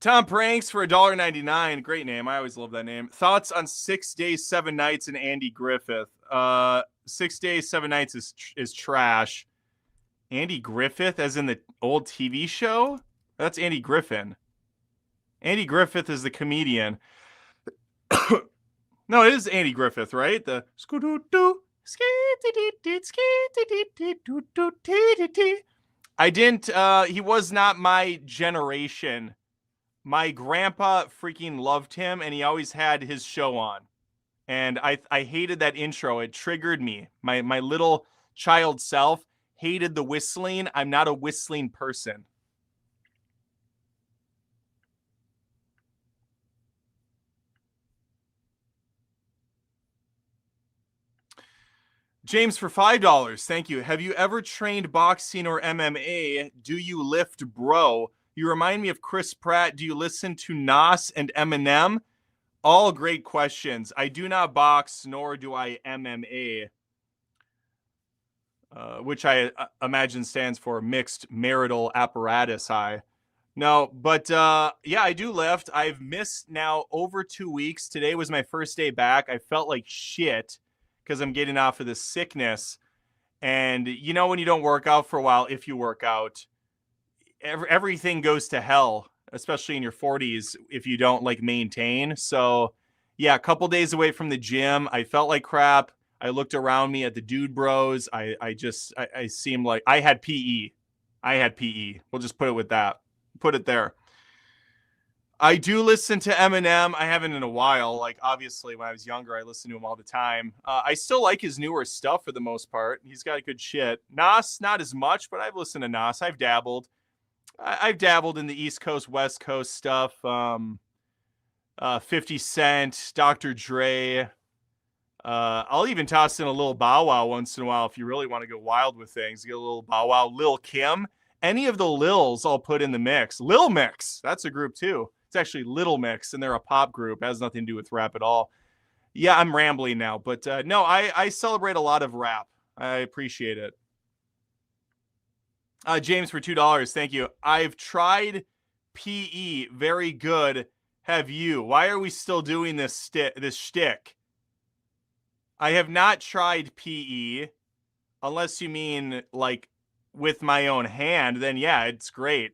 Tom Pranks for $1.99. Great name. I always love that name. Thoughts on 6 Days, 7 Nights and Andy Griffith? 6 Days, 7 Nights is trash. Andy Griffith, as in the old TV show? That's Andy Griffin. Andy Griffith is the comedian. No, it is Andy Griffith, right? The I didn't. He was not my generation. My grandpa freaking loved him, and he always had his show on. And I hated that intro. It triggered me. My little child self hated the whistling. I'm not a whistling person. James for $5. Thank you. Have you ever trained boxing or MMA? Do you lift, bro? You remind me of Chris Pratt. Do you listen to Nas and Eminem? All great questions. I do not box, nor do I MMA, which I imagine stands for mixed marital apparatus. No, but yeah, I do lift. I've missed now over 2 weeks. Today was my first day back. I felt like shit because I'm getting off of this sickness. And you know, when you don't work out for a while, if you work out, everything goes to hell, especially in your 40s if you don't like maintain. So yeah, a couple days away from the gym, I felt like crap. I looked around me at the dude bros. I seemed like I had PE. We'll just put it with that. Put it there. I do listen to Eminem. I haven't in a while. Like, obviously, when I was younger, I listened to him all the time. I still like his newer stuff for the most part. He's got good shit. Nas, not as much, but I've listened to Nas. I've dabbled. I've dabbled in the East Coast, West Coast stuff. 50 Cent, Dr. Dre. I'll even toss in a little Bow Wow once in a while if you really want to go wild with things. Get a little Bow Wow, Lil Kim. Any of the Lils I'll put in the mix. Lil Mix, that's a group too. It's actually Little Mix, and they're a pop group. It has nothing to do with rap at all. Yeah, I'm rambling now, but no, I celebrate a lot of rap. I appreciate it. James for $2. Thank you. I've tried PE. Very good. Have you? Why are we still doing this this shtick? I have not tried PE, unless you mean like with my own hand. Then yeah, it's great.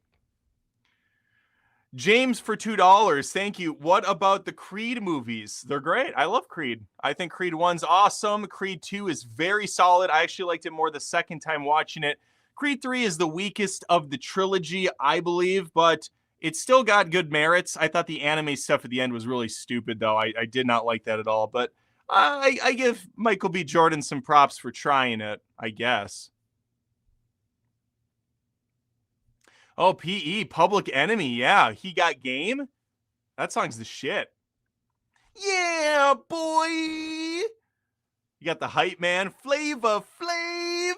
James for $2. Thank you. What about the Creed movies? They're great. I love Creed. I think Creed 1's awesome. Creed 2 is very solid. I actually liked it more the second time watching it. Creed 3 is the weakest of the trilogy, I believe, but it's still got good merits. I thought the anime stuff at the end was really stupid, though. I did not like that at all. But I give Michael B. Jordan some props for trying it, I guess. Oh, PE, Public Enemy. Yeah, he got game. That song's the shit. Yeah, boy. You got the hype man, Flavor Flav.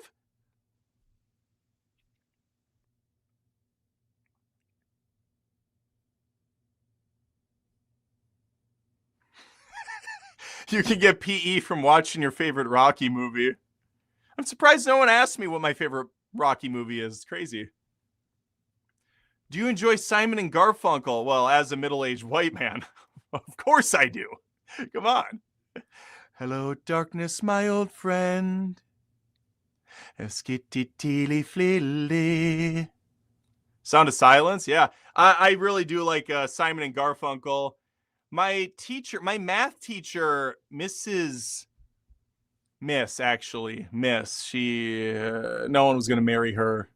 You can get PE from watching your favorite Rocky movie. I'm surprised no one asked me what my favorite Rocky movie is. It's crazy. Do you enjoy Simon and Garfunkel? Well, as a middle-aged white man, of course I do. Come on. Hello, darkness, my old friend. Skitty-tilly-flilly. Sound of Silence? Yeah. I really do like Simon and Garfunkel. My math teacher, Miss, she, no one was going to marry her.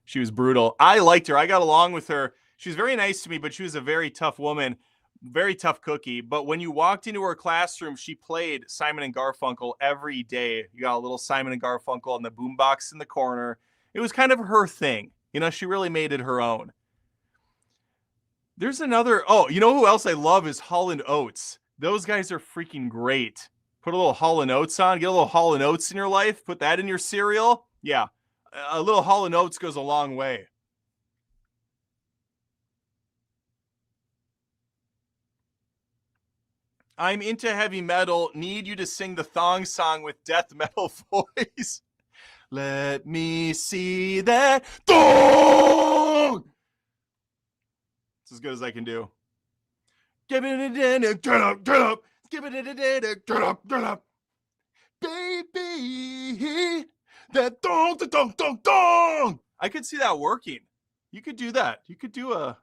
She was brutal. I liked her. I got along with her. She was very nice to me, but she was a very tough woman, very tough cookie. But when you walked into her classroom, she played Simon and Garfunkel every day. You got a little Simon and Garfunkel on the boombox in the corner. It was kind of her thing. You know, she really made it her own. There's another, you know who else I love is Hall & Oates. Those guys are freaking great. Put a little Hall & Oates on. Get a little Hall & Oates in your life. Put that in your cereal. Yeah. A little Hall & Oates goes a long way. I'm into heavy metal. Need you to sing the thong song with death metal voice. Let me see that thong. It's as good as I can do. Give it a turn up. Give it a turn up. Baby, that thong. I could see that working. You could do that. You could do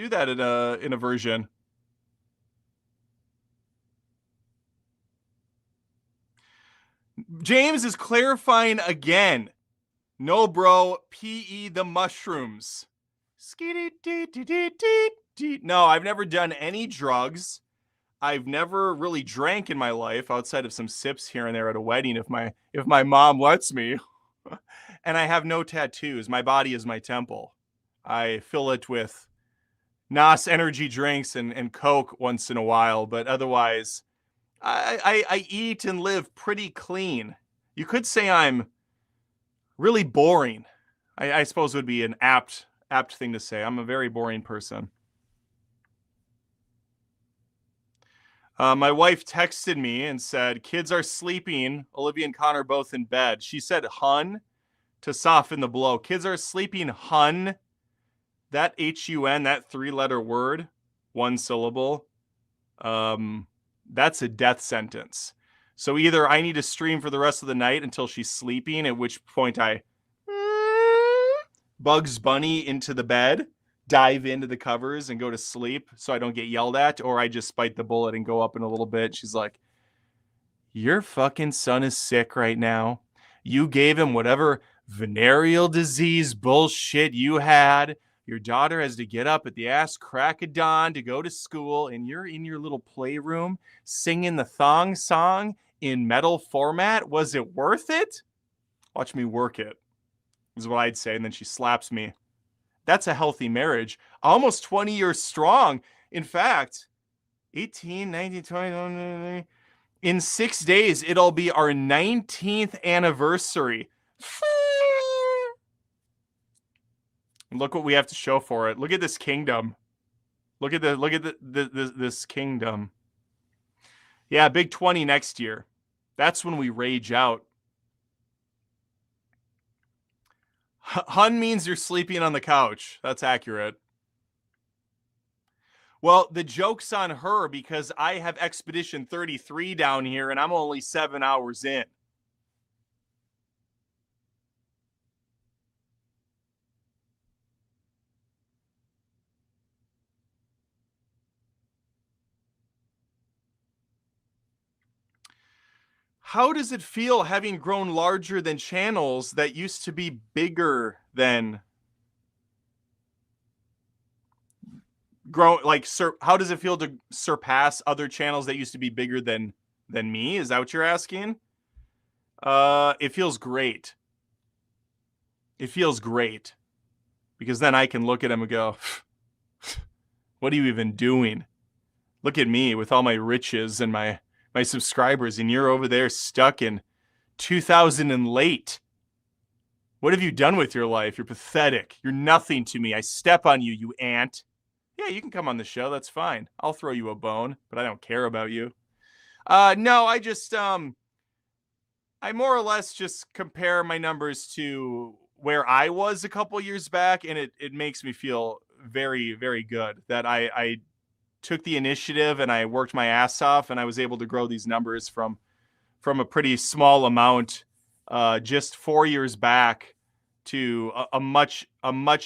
that in a version. James is clarifying again. No, bro. PE the mushrooms. No, I've never done any drugs. I've never really drank in my life outside of some sips here and there at a wedding if my mom lets me. And I have no tattoos. My body is my temple. I fill it with NOS energy drinks and Coke once in a while, but otherwise I eat and live pretty clean. You could say I'm really boring. I suppose would be an apt thing to say. I'm a very boring person. My wife texted me and said, kids are sleeping. Olivia and Connor both in bed. She said, hun, to soften the blow. Kids are sleeping, hun. That H-U-N, that 3-letter word, one syllable, that's a death sentence. So either I need to stream for the rest of the night until she's sleeping, at which point I Bugs Bunny into the bed, dive into the covers and go to sleep so I don't get yelled at, or I just bite the bullet and go up in a little bit. She's like, your fucking son is sick right now. You gave him whatever venereal disease bullshit you had. Your daughter has to get up at the ass crack of dawn to go to school, and you're in your little playroom singing the thong song in metal format. Was it worth it? Watch me work it, is what I'd say. And then she slaps me. That's a healthy marriage. Almost 20 years strong. In fact, 18, 19, 20. In 6 days, it'll be our 19th anniversary. Look what we have to show for it. Look at this kingdom. Look at this kingdom. Yeah, big 20 next year. That's when we rage out. Hun means you're sleeping on the couch. That's accurate. Well, the joke's on her because I have Expedition 33 down here and I'm only 7 hours in. How does it feel having grown larger than channels that used to be bigger than how does it feel to surpass other channels that used to be bigger than me? Is that what you're asking? It feels great. It feels great because then I can look at them and go, what are you even doing? Look at me with all my riches and my subscribers, and you're over there stuck in 2000 and late. What have you done with your life? You're pathetic. You're nothing to me. I step on you, you ant. Yeah, you can come on the show. That's fine. I'll throw you a bone, but I don't care about you. No, I just I more or less just compare my numbers to where I was a couple years back, and it makes me feel very, very good that I took the initiative and I worked my ass off and I was able to grow these numbers from a pretty small amount just 4 years back to a much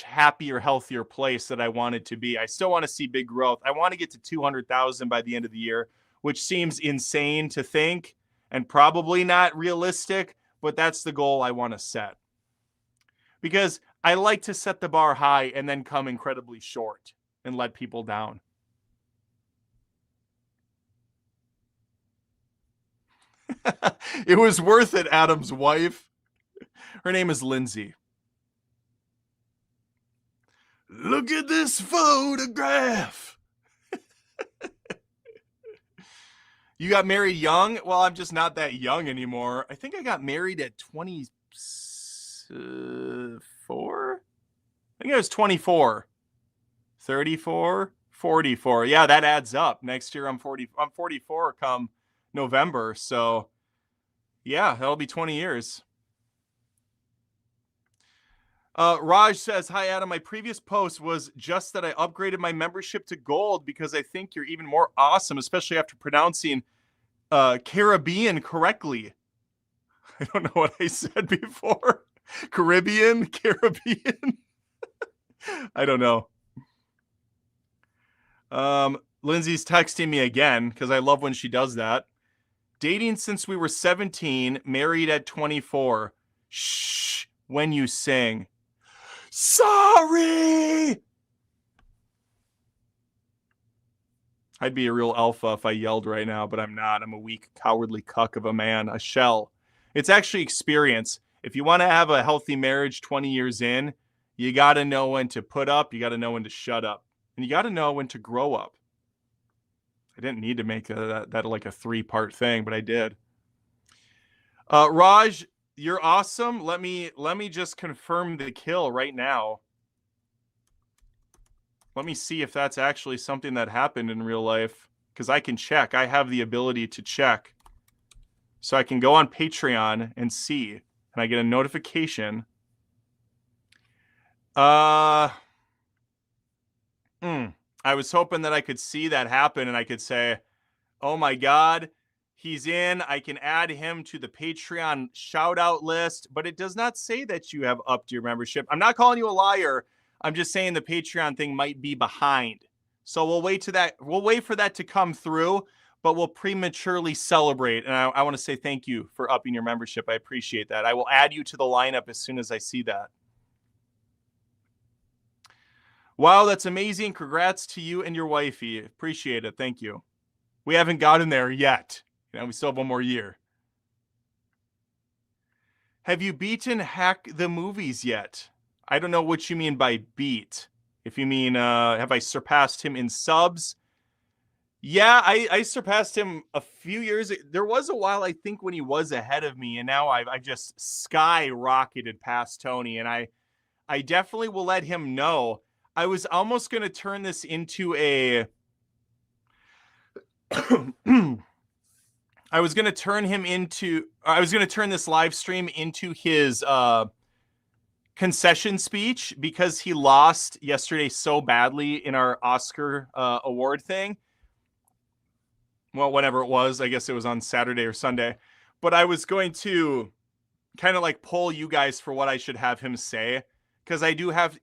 happier, healthier place that I wanted to be. I still want to see big growth. I want to get to 200,000 by the end of the year, which seems insane to think and probably not realistic, but that's the goal I want to set. Because I like to set the bar high and then come incredibly short and let people down. It was worth it, Adam's wife. Her name is Lindsay. Look at this photograph. You got married young? Well, I'm just not that young anymore. I think I got married at 24. I think I was 24. 34, 44. Yeah, that adds up. Next year I'm 40. I'm 44 come November. So yeah, that'll be 20 years. Raj says, hi, Adam. My previous post was just that I upgraded my membership to gold because I think you're even more awesome, especially after pronouncing Caribbean correctly. I don't know what I said before. Caribbean? I don't know. Lindsay's texting me again because I love when she does that. Dating since we were 17, married at 24. Shh, when you sing. Sorry! I'd be a real alpha if I yelled right now, but I'm not. I'm a weak, cowardly cuck of a man, a shell. It's actually experience. If you want to have a healthy marriage 20 years in, you got to know when to put up, you got to know when to shut up, and you got to know when to grow up. I didn't need to make that like a 3-part thing, but I did. Raj, you're awesome. Let me just confirm the kill right now. Let me see if that's actually something that happened in real life, because I can check. I have the ability to check. So I can go on Patreon and see, and I get a notification. I was hoping that I could see that happen and I could say, oh my God, he's in. I can add him to the Patreon shout out list, but it does not say that you have upped your membership. I'm not calling you a liar. I'm just saying the Patreon thing might be behind. So we'll wait for that to come through, but we'll prematurely celebrate. And I want to say thank you for upping your membership. I appreciate that. I will add you to the lineup as soon as I see that. Wow, that's amazing. Congrats to you and your wifey. Appreciate it. Thank you. We haven't gotten there yet. We still have one more year. Have you beaten Hack the Movies yet? I don't know what you mean by beat. If you mean, have I surpassed him in subs? Yeah, I surpassed him a few years. There was a while, I think, when he was ahead of me, and now I've just skyrocketed past Tony, and I definitely will let him know. I was almost going to turn this into a... I was going to turn this live stream into his concession speech because he lost yesterday so badly in our Oscar award thing. Well, whatever it was, I guess it was on Saturday or Sunday. But I was going to kind of like poll you guys for what I should have him say, because I do have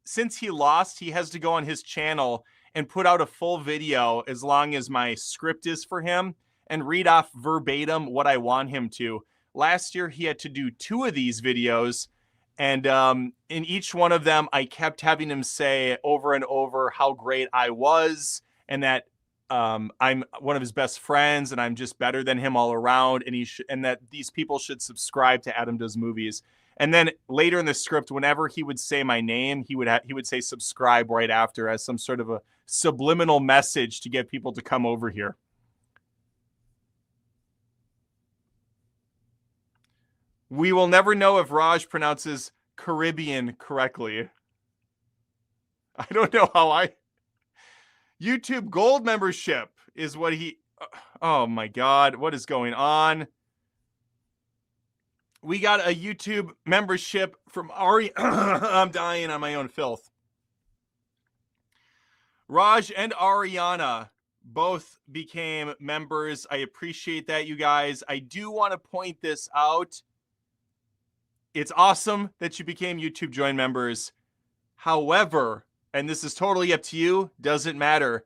since he lost, he has to go on his channel and put out a full video as long as my script is for him and read off verbatim what I want him to. Last year, he had to do 2 of these videos. And in each one of them, I kept having him say over and over how great I was and that I'm one of his best friends and I'm just better than him all around. And that these people should subscribe to Adam Does Movies. And then later in the script, whenever he would say my name, he would say subscribe right after as some sort of a subliminal message to get people to come over here. We will never know if Raj pronounces Caribbean correctly. I don't know how YouTube Gold membership is what he... Oh my God, what is going on? We got a YouTube membership from Ari. I'm dying on my own filth. Raj and Ariana both became members. I appreciate that, you guys. I do want to point this out. It's awesome that you became YouTube Join members. However, and this is totally up to you, doesn't matter.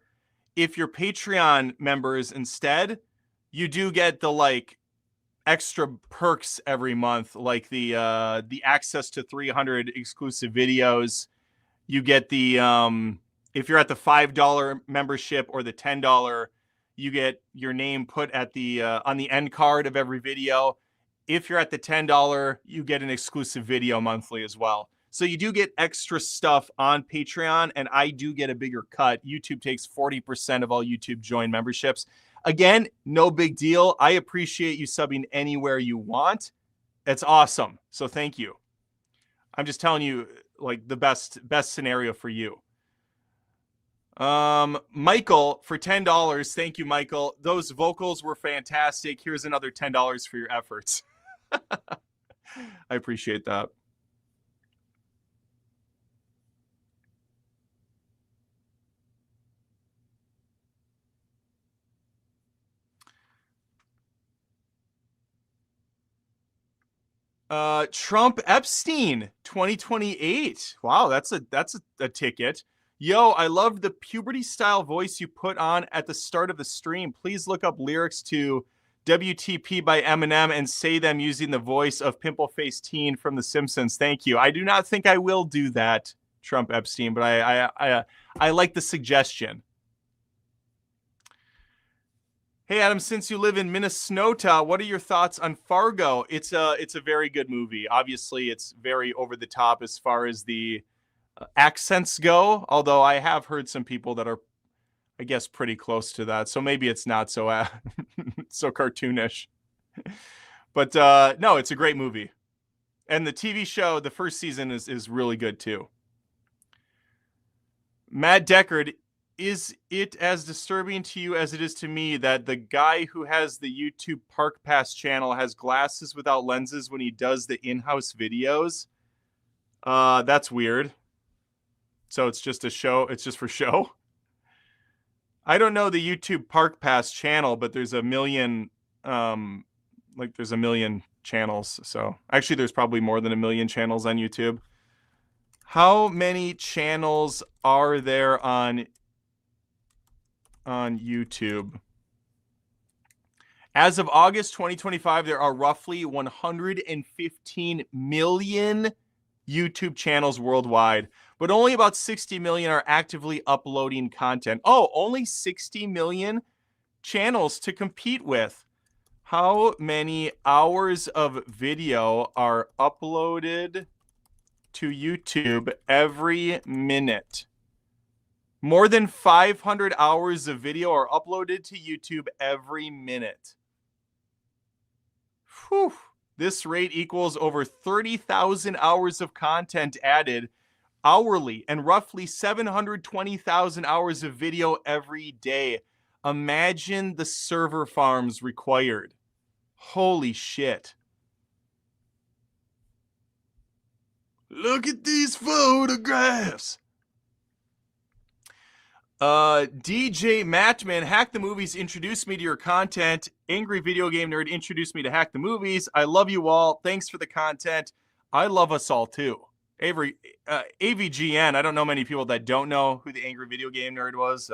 If you're Patreon members instead, you do get the like extra perks every month, like the access to 300 exclusive videos. You get the if you're at the $5 membership or the $10, you get your name put at the on the end card of every video. If you're at the $10, you get an exclusive video monthly as well. So you do get extra stuff on Patreon, and I do get a bigger cut. YouTube takes 40% of all YouTube Join memberships. Again, no big deal. I appreciate you subbing anywhere you want. It's awesome. So thank you. I'm just telling you, like, the best scenario for you. Michael, for $10. Thank you, Michael. Those vocals were fantastic. Here's another $10 for your efforts. I appreciate that. Trump Epstein 2028. Wow, that's a ticket. Yo, I love the puberty style voice you put on at the start of the stream. Please look up lyrics to WTP by Eminem and say them using the voice of Pimple Face Teen from The Simpsons. Thank you. I do not think I will do that, Trump Epstein, but I like the suggestion. Hey, Adam, since you live in Minnesota, what are your thoughts on Fargo? It's a very good movie. Obviously, it's very over the top as far as the accents go, although I have heard some people that are, I guess, pretty close to that. So maybe it's not so so cartoonish. But no, it's a great movie. And the TV show, the first season is really good too. Matt Deckard, is it as disturbing to you as it is to me that the guy who has the YouTube Park Pass channel has glasses without lenses when he does the in-house videos? That's weird. So it's just a show. It's just for show. I don't know the YouTube Park Pass channel, but there's a million, there's a million channels. So actually there's probably more than a million channels on YouTube. How many channels are there on YouTube? As of August 2025, there are roughly 115 million YouTube channels worldwide, but only about 60 million are actively uploading content. Oh, only 60 million channels to compete with. How many hours of video are uploaded to YouTube every minute? More than 500 hours of video are uploaded to YouTube every minute. Whew. This rate equals over 30,000 hours of content added hourly and roughly 720,000 hours of video every day. Imagine the server farms required. Holy shit. Look at these photographs. DJ Mattman, Hack the Movies introduced me to your content. Angry Video Game Nerd introduced me to Hack the Movies. I love you all. Thanks for the content. I love us all too. AVGN, I don't know many people that don't know who the Angry Video Game Nerd was.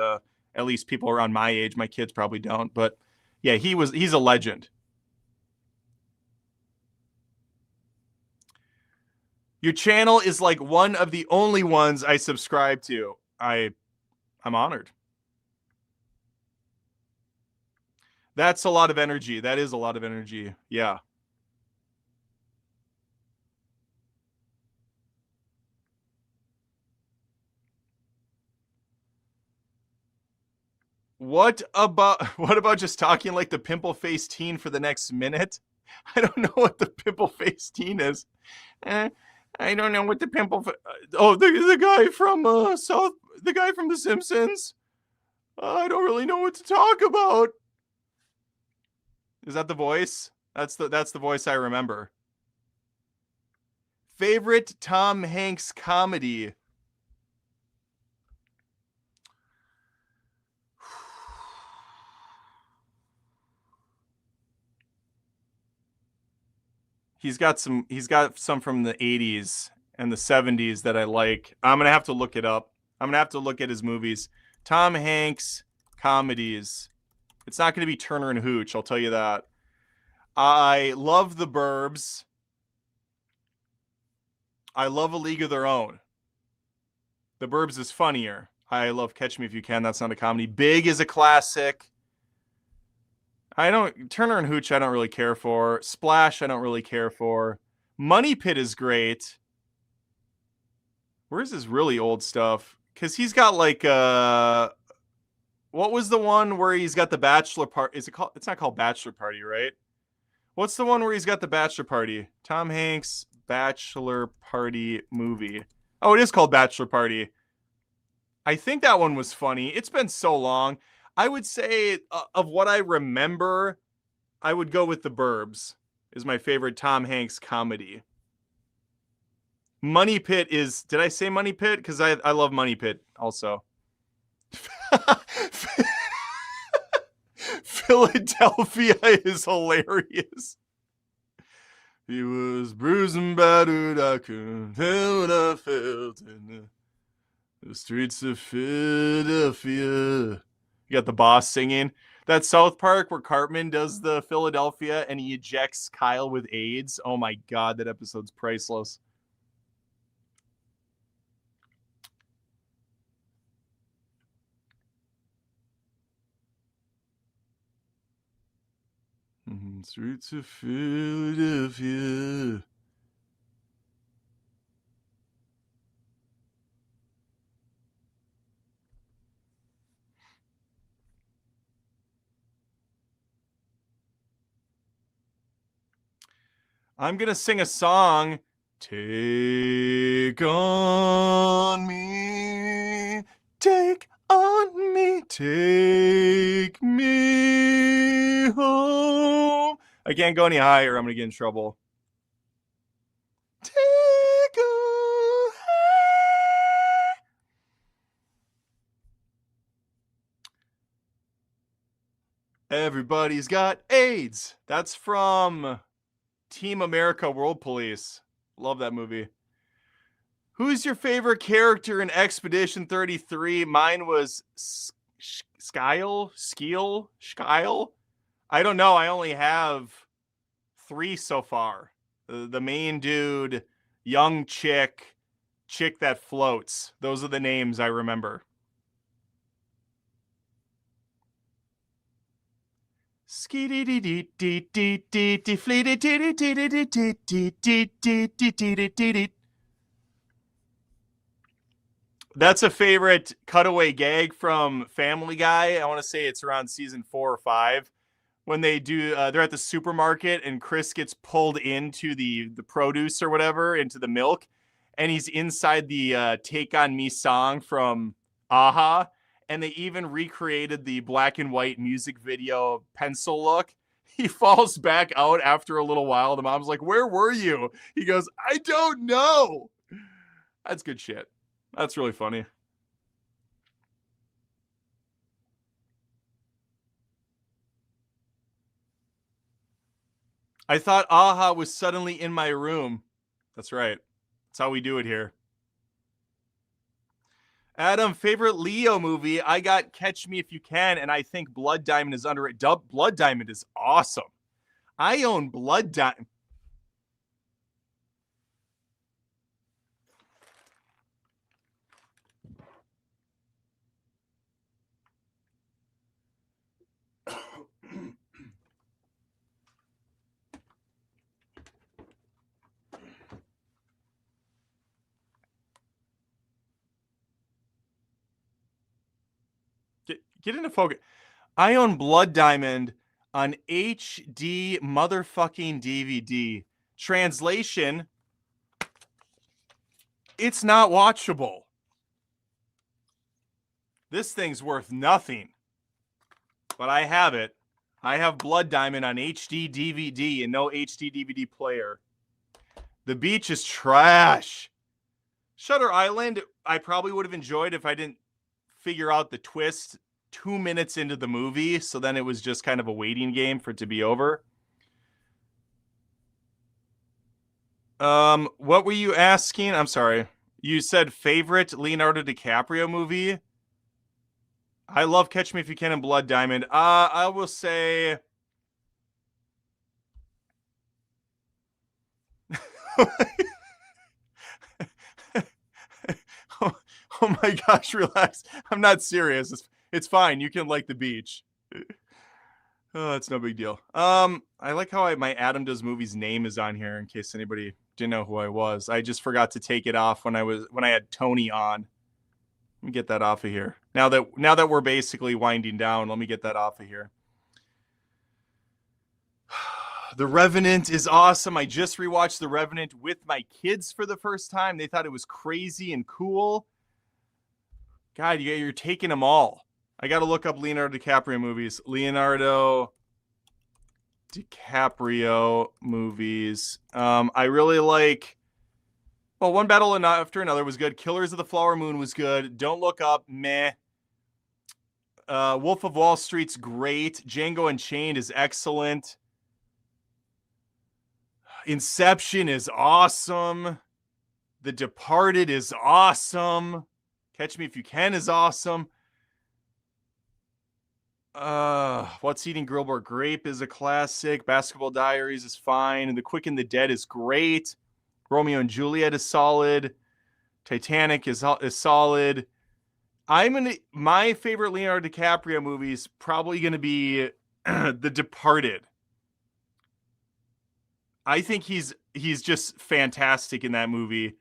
At least people around my age. My kids probably don't. But yeah, he's a legend. Your channel is like one of the only ones I subscribe to. I'm honored. That's a lot of energy. That is a lot of energy. Yeah. What about just talking like the Pimple Face Teen for the next minute? I don't know what the Pimple Face Teen is. I don't know what the pimple. Oh, the guy from the guy from The Simpsons. I don't really know what to talk about. Is that the voice? That's the voice I remember. Favorite Tom Hanks comedy? He's got some from the 80s and the 70s that I like. I'm going to have to look it up. I'm going to have to look at his movies. Tom Hanks comedies. It's not going to be Turner and Hooch, I'll tell you that. I love The Burbs. I love A League of Their Own. The Burbs is funnier. I love Catch Me If You Can. That's not a comedy. Big is a classic. Turner and Hooch I don't really care for. Splash I don't really care for. Money Pit is great. Where's his really old stuff? Because he's got like what was the one where he's got the bachelor party? Is it called? It's not called Bachelor Party, right? What's the one where he's got the bachelor party? Tom Hanks bachelor party movie. Oh, it is called Bachelor Party. I think that one was funny. It's been so long. I would say of what I remember, I would go with The Burbs is my favorite Tom Hanks comedy. Money Pit is, did I say Money Pit? Because I love Money Pit also. Philadelphia is hilarious. He was bruised and battered. I couldn't tell what I felt in the streets of Philadelphia. You got the boss singing. That South Park where Cartman does the Philadelphia and he ejects Kyle with AIDS. Oh my God, that episode's priceless. Streets of Philadelphia. I'm going to sing a song. Take on me. Take on me. Take me home. I can't go any higher. I'm going to get in trouble. Take on. Everybody's got AIDS. That's from Team America World Police. Love that movie. Who's your favorite character in Expedition 33? Mine was Skyle. I don't know. I only have 3 so far. The main dude, young chick that floats. Those are the names I remember. That's a favorite cutaway gag from Family Guy. I want to say it's around season 4 or 5 when they do. They're at the supermarket and Chris gets pulled into the produce or whatever, into the milk, and he's inside the "Take on Me" song from Aha. And they even recreated the black and white music video pencil look. He falls back out after a little while. The mom's like, "Where were you?" He goes, "I don't know." That's good shit. That's really funny. I thought Aha was suddenly in my room. That's right. That's how we do it here. Adam, favorite Leo movie? I got Catch Me If You Can, and I think Blood Diamond is underrated. Blood Diamond is awesome. I own Blood Diamond. Get into focus. I own Blood Diamond on HD motherfucking DVD. Translation, it's not watchable. This thing's worth nothing. But I have it. I have Blood Diamond on HD DVD and no HD DVD player. The Beach is trash. Shutter Island, I probably would have enjoyed if I didn't figure out the twist 2 minutes into the movie. So then it was just kind of a waiting game for it to be over. What were you asking? I'm sorry. You said favorite Leonardo DiCaprio movie? I love Catch Me If You Can and Blood Diamond. I will say oh my gosh, relax. I'm not serious. It's fine. You can like The Beach. Oh, it's no big deal. I like how my Adam Does Movies name is on here in case anybody didn't know who I was. I just forgot to take it off when I had Tony on. Let me get that off of here. Now that we're basically winding down, let me get that off of here. The Revenant is awesome. I just rewatched The Revenant with my kids for the first time. They thought it was crazy and cool. God, you're taking them all. I got to look up Leonardo DiCaprio movies. Leonardo DiCaprio movies. I really like... Well, One Battle After Another was good. Killers of the Flower Moon was good. Don't Look Up, meh. Wolf of Wall Street's great. Django Unchained is excellent. Inception is awesome. The Departed is awesome. Catch Me If You Can is awesome. What's Eating Gilbert Grape is a classic. Basketball Diaries is fine. The Quick and the Dead is great. Romeo and Juliet is solid. Titanic is solid. My favorite Leonardo DiCaprio movie is probably going to be The Departed. I think he's just fantastic in that movie.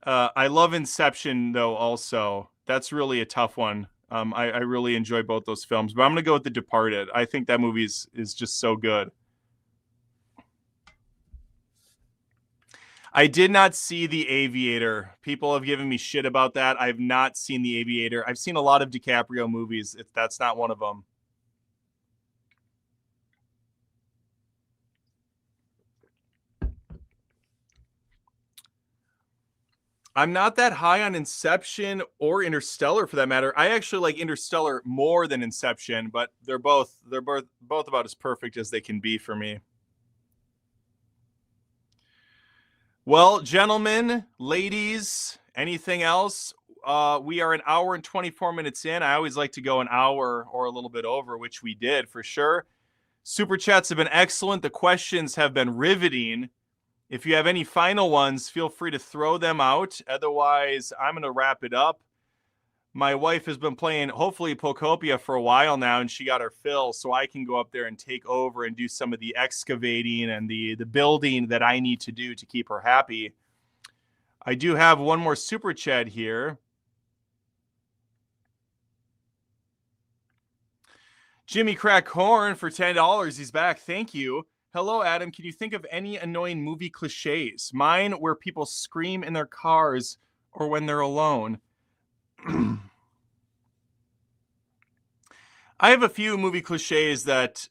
I love Inception though. Also, that's really a tough one. I really enjoy both those films, but I'm going to go with The Departed. I think that movie is just so good. I did not see The Aviator. People have given me shit about that. I've not seen The Aviator. I've seen a lot of DiCaprio movies. That's not one of them. I'm not that high on Inception or Interstellar for that matter. I actually like Interstellar more than Inception, but they're both about as perfect as they can be for me. Well, gentlemen, ladies, anything else? We are an hour and 24 minutes in. I always like to go an hour or a little bit over, which we did for sure. Super chats have been excellent. The questions have been riveting. If you have any final ones, feel free to throw them out. Otherwise, I'm going to wrap it up. My wife has been playing, hopefully, Pokopia for a while now, and she got her fill, so I can go up there and take over and do some of the excavating and the building that I need to do to keep her happy. I do have one more super chat here. Jimmy Crackhorn for $10. He's back. Thank you. Hello, Adam. Can you think of any annoying movie cliches? Mine where people scream in their cars or when they're alone. I have a few movie cliches that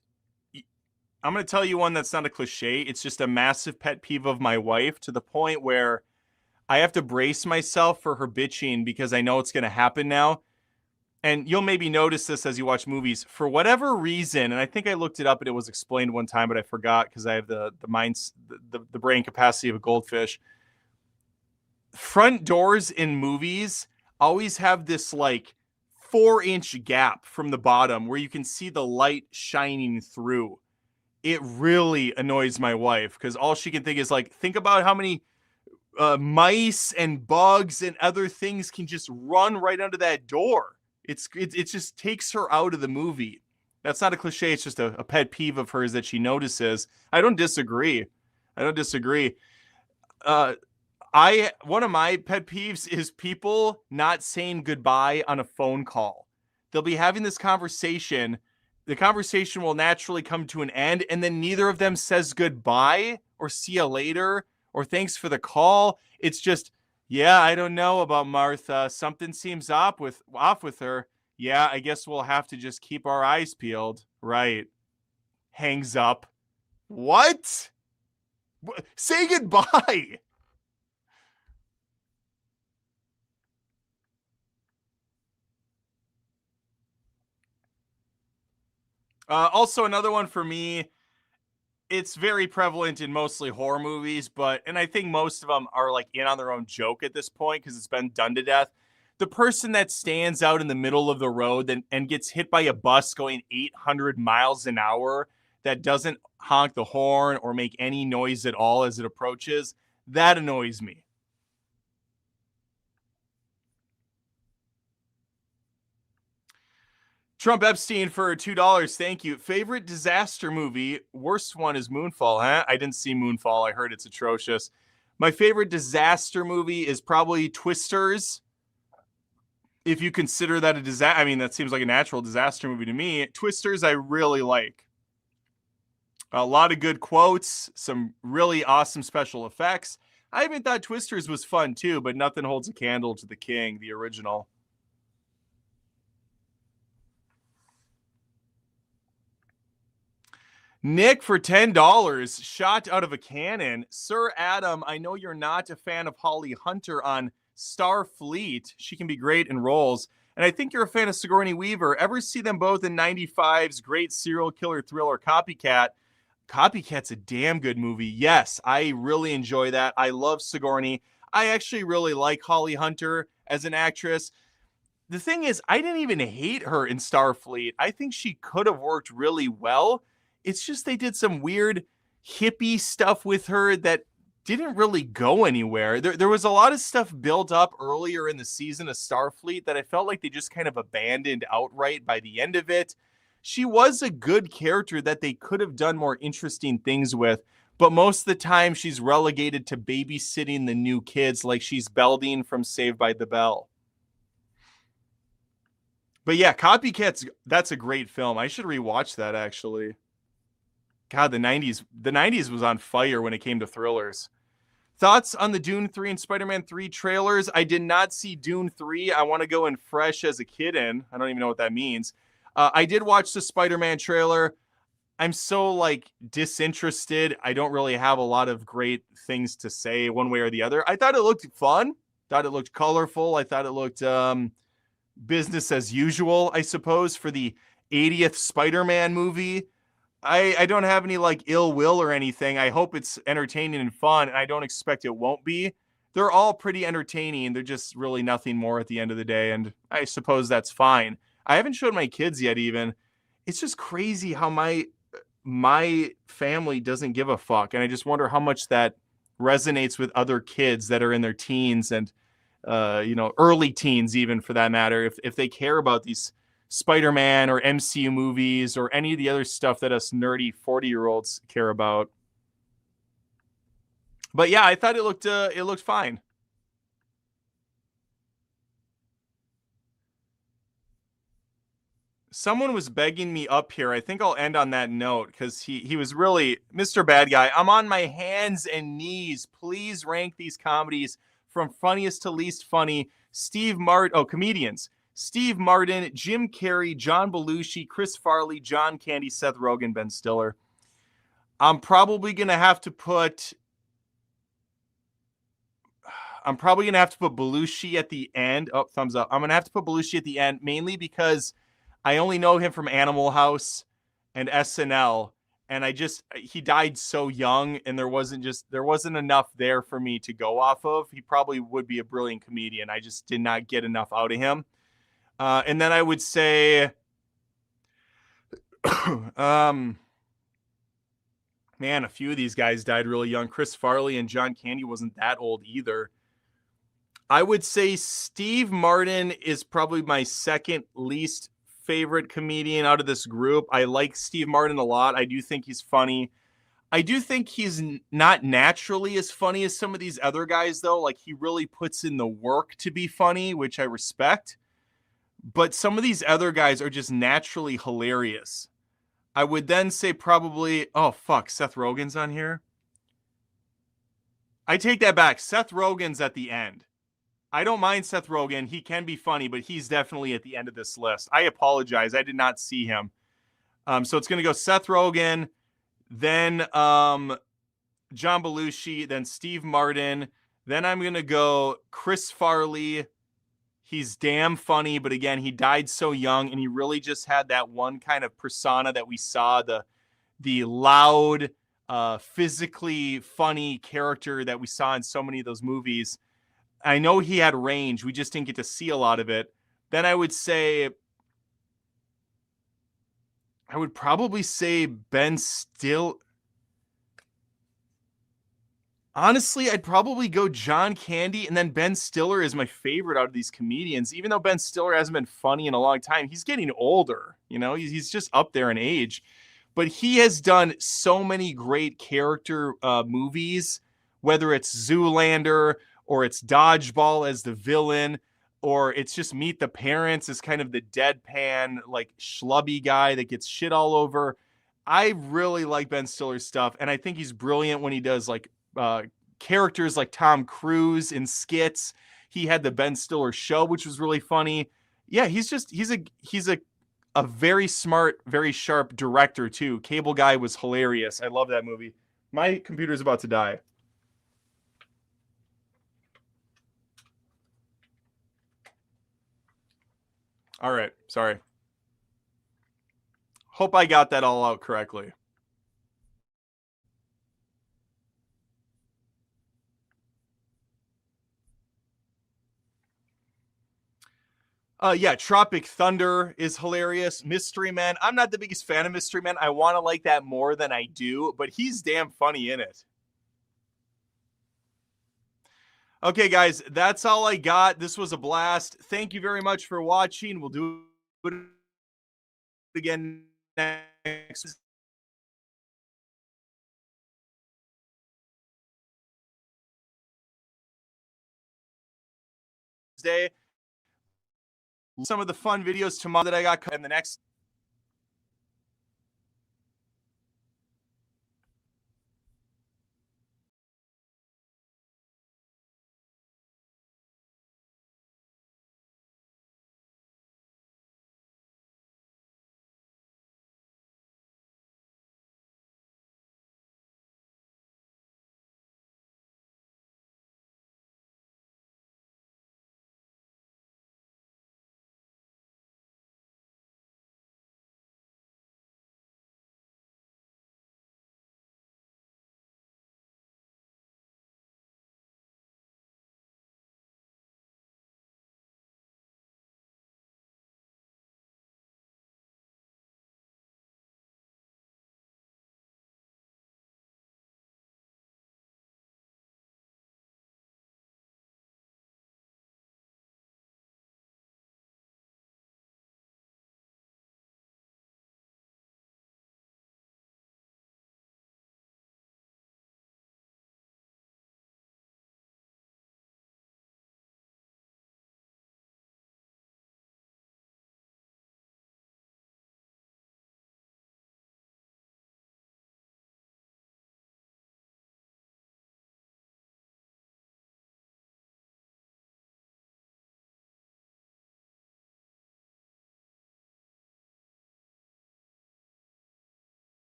I'm going to tell you one that's not a cliche. It's just a massive pet peeve of my wife to the point where I have to brace myself for her bitching because I know it's going to happen now. And you'll maybe notice this as you watch movies. For whatever reason, and I think I looked it up and it was explained one time, but I forgot because I have the brain capacity of a goldfish. Front doors in movies always have this like 4-inch gap from the bottom where you can see the light shining through. It really annoys my wife because all she can think is like, think about how many mice and bugs and other things can just run right under that door. It just takes her out of the movie. That's not a cliche. It's just a pet peeve of hers that she notices. I don't disagree. One of my pet peeves is people not saying goodbye on a phone call. They'll be having this conversation. The conversation will naturally come to an end, and then neither of them says goodbye or see you later or thanks for the call. It's just, yeah, I don't know about Martha. Something seems off with her. Yeah, I guess we'll have to just keep our eyes peeled. Right. Hangs up. What? Say goodbye. Also, another one for me, it's very prevalent in mostly horror movies, and I think most of them are like in on their own joke at this point because it's been done to death. The person that stands out in the middle of the road and gets hit by a bus going 800 miles an hour that doesn't honk the horn or make any noise at all as it approaches, that annoys me. Trump Epstein for $2. Thank you. Favorite disaster movie? Worst one is Moonfall, huh? I didn't see Moonfall. I heard it's atrocious. My favorite disaster movie is probably Twisters. If you consider that a disaster, I mean, that seems like a natural disaster movie to me. Twisters, I really like. A lot of good quotes, some really awesome special effects. I even thought Twisters was fun too, but nothing holds a candle to The King, the original. Nick for $10, shot out of a cannon. Sir Adam, I know you're not a fan of Holly Hunter on Starfleet. She can be great in roles. And I think you're a fan of Sigourney Weaver. Ever see them both in 95's great serial killer thriller Copycat? Copycat's a damn good movie. Yes, I really enjoy that. I love Sigourney. I actually really like Holly Hunter as an actress. The thing is, I didn't even hate her in Starfleet. I think she could have worked really well. It's just they did some weird hippie stuff with her that didn't really go anywhere. There was a lot of stuff built up earlier in the season of Starfleet that I felt like they just kind of abandoned outright by the end of it. She was a good character that they could have done more interesting things with, but most of the time she's relegated to babysitting the new kids like she's Belding from Saved by the Bell. But yeah, Copycat's that's a great film. I should rewatch that actually. God, the 90s was on fire when it came to thrillers. Thoughts on the Dune 3 and Spider-Man 3 trailers? I did not see Dune 3. I want to go in fresh as a kid in. I don't even know what that means. I did watch the Spider-Man trailer. I'm so like disinterested. I don't really have a lot of great things to say one way or the other. I thought it looked fun. Thought it looked colorful. I thought it looked business as usual, I suppose, for the 80th Spider-Man movie. I don't have any like ill will or anything. I hope it's entertaining and fun, and I don't expect it won't be. They're all pretty entertaining. They're just really nothing more at the end of the day, and I suppose that's fine. I haven't showed my kids yet even. It's just crazy how my family doesn't give a fuck, and I just wonder how much that resonates with other kids that are in their teens and early teens even for that matter. If they care about these Spider-Man or MCU movies or any of the other stuff that us nerdy 40-year-olds care about. But yeah, I thought it looked fine. Someone was begging me up here. I think I'll end on that note because he was really Mr. Bad Guy. I'm on my hands and knees. Please rank these comedies from funniest to least funny. Comedians. Steve Martin, Jim Carrey, John Belushi, Chris Farley, John Candy, Seth Rogen, Ben Stiller. I'm probably going to have to put Belushi at the end. Oh, thumbs up. I'm going to have to put Belushi at the end, mainly because I only know him from Animal House and SNL. And he died so young, and there wasn't enough there for me to go off of. He probably would be a brilliant comedian. I just did not get enough out of him. And then I would say, man, a few of these guys died really young. Chris Farley and John Candy wasn't that old either. I would say Steve Martin is probably my second least favorite comedian out of this group. I like Steve Martin a lot. I do think he's funny. I do think he's not naturally as funny as some of these other guys, though. Like, he really puts in the work to be funny, which I respect. But some of these other guys are just naturally hilarious. I would then say probably, oh, fuck, Seth Rogen's on here. I take that back. Seth Rogen's at the end. I don't mind Seth Rogen. He can be funny, but he's definitely at the end of this list. I apologize. I did not see him. So it's going to go Seth Rogen, then John Belushi, then Steve Martin. Then I'm going to go Chris Farley. He's damn funny, but again, he died so young, and he really just had that one kind of persona that we saw, the loud, physically funny character that we saw in so many of those movies. I know he had range. We just didn't get to see a lot of it. Then I would probably say Ben Still. Honestly, I'd probably go John Candy, and then Ben Stiller is my favorite out of these comedians. Even though Ben Stiller hasn't been funny in a long time, he's getting older. You know, he's just up there in age. But he has done so many great character movies, whether it's Zoolander or it's Dodgeball as the villain, or it's just Meet the Parents as kind of the deadpan, like schlubby guy that gets shit all over. I really like Ben Stiller's stuff, and I think he's brilliant when he does like characters like Tom Cruise in skits. He had the Ben Stiller Show, which was really funny. Yeah, he's a very smart, very sharp director too. Cable Guy was hilarious. I love that movie. My computer's about to die. All right, sorry. Hope I got that all out correctly. Yeah, Tropic Thunder is hilarious. Mystery Men. I'm not the biggest fan of Mystery Men. I want to like that more than I do, but he's damn funny in it. Okay, guys, that's all I got. This was a blast. Thank you very much for watching. We'll do it again next Wednesday. Some of the fun videos tomorrow that I got in the next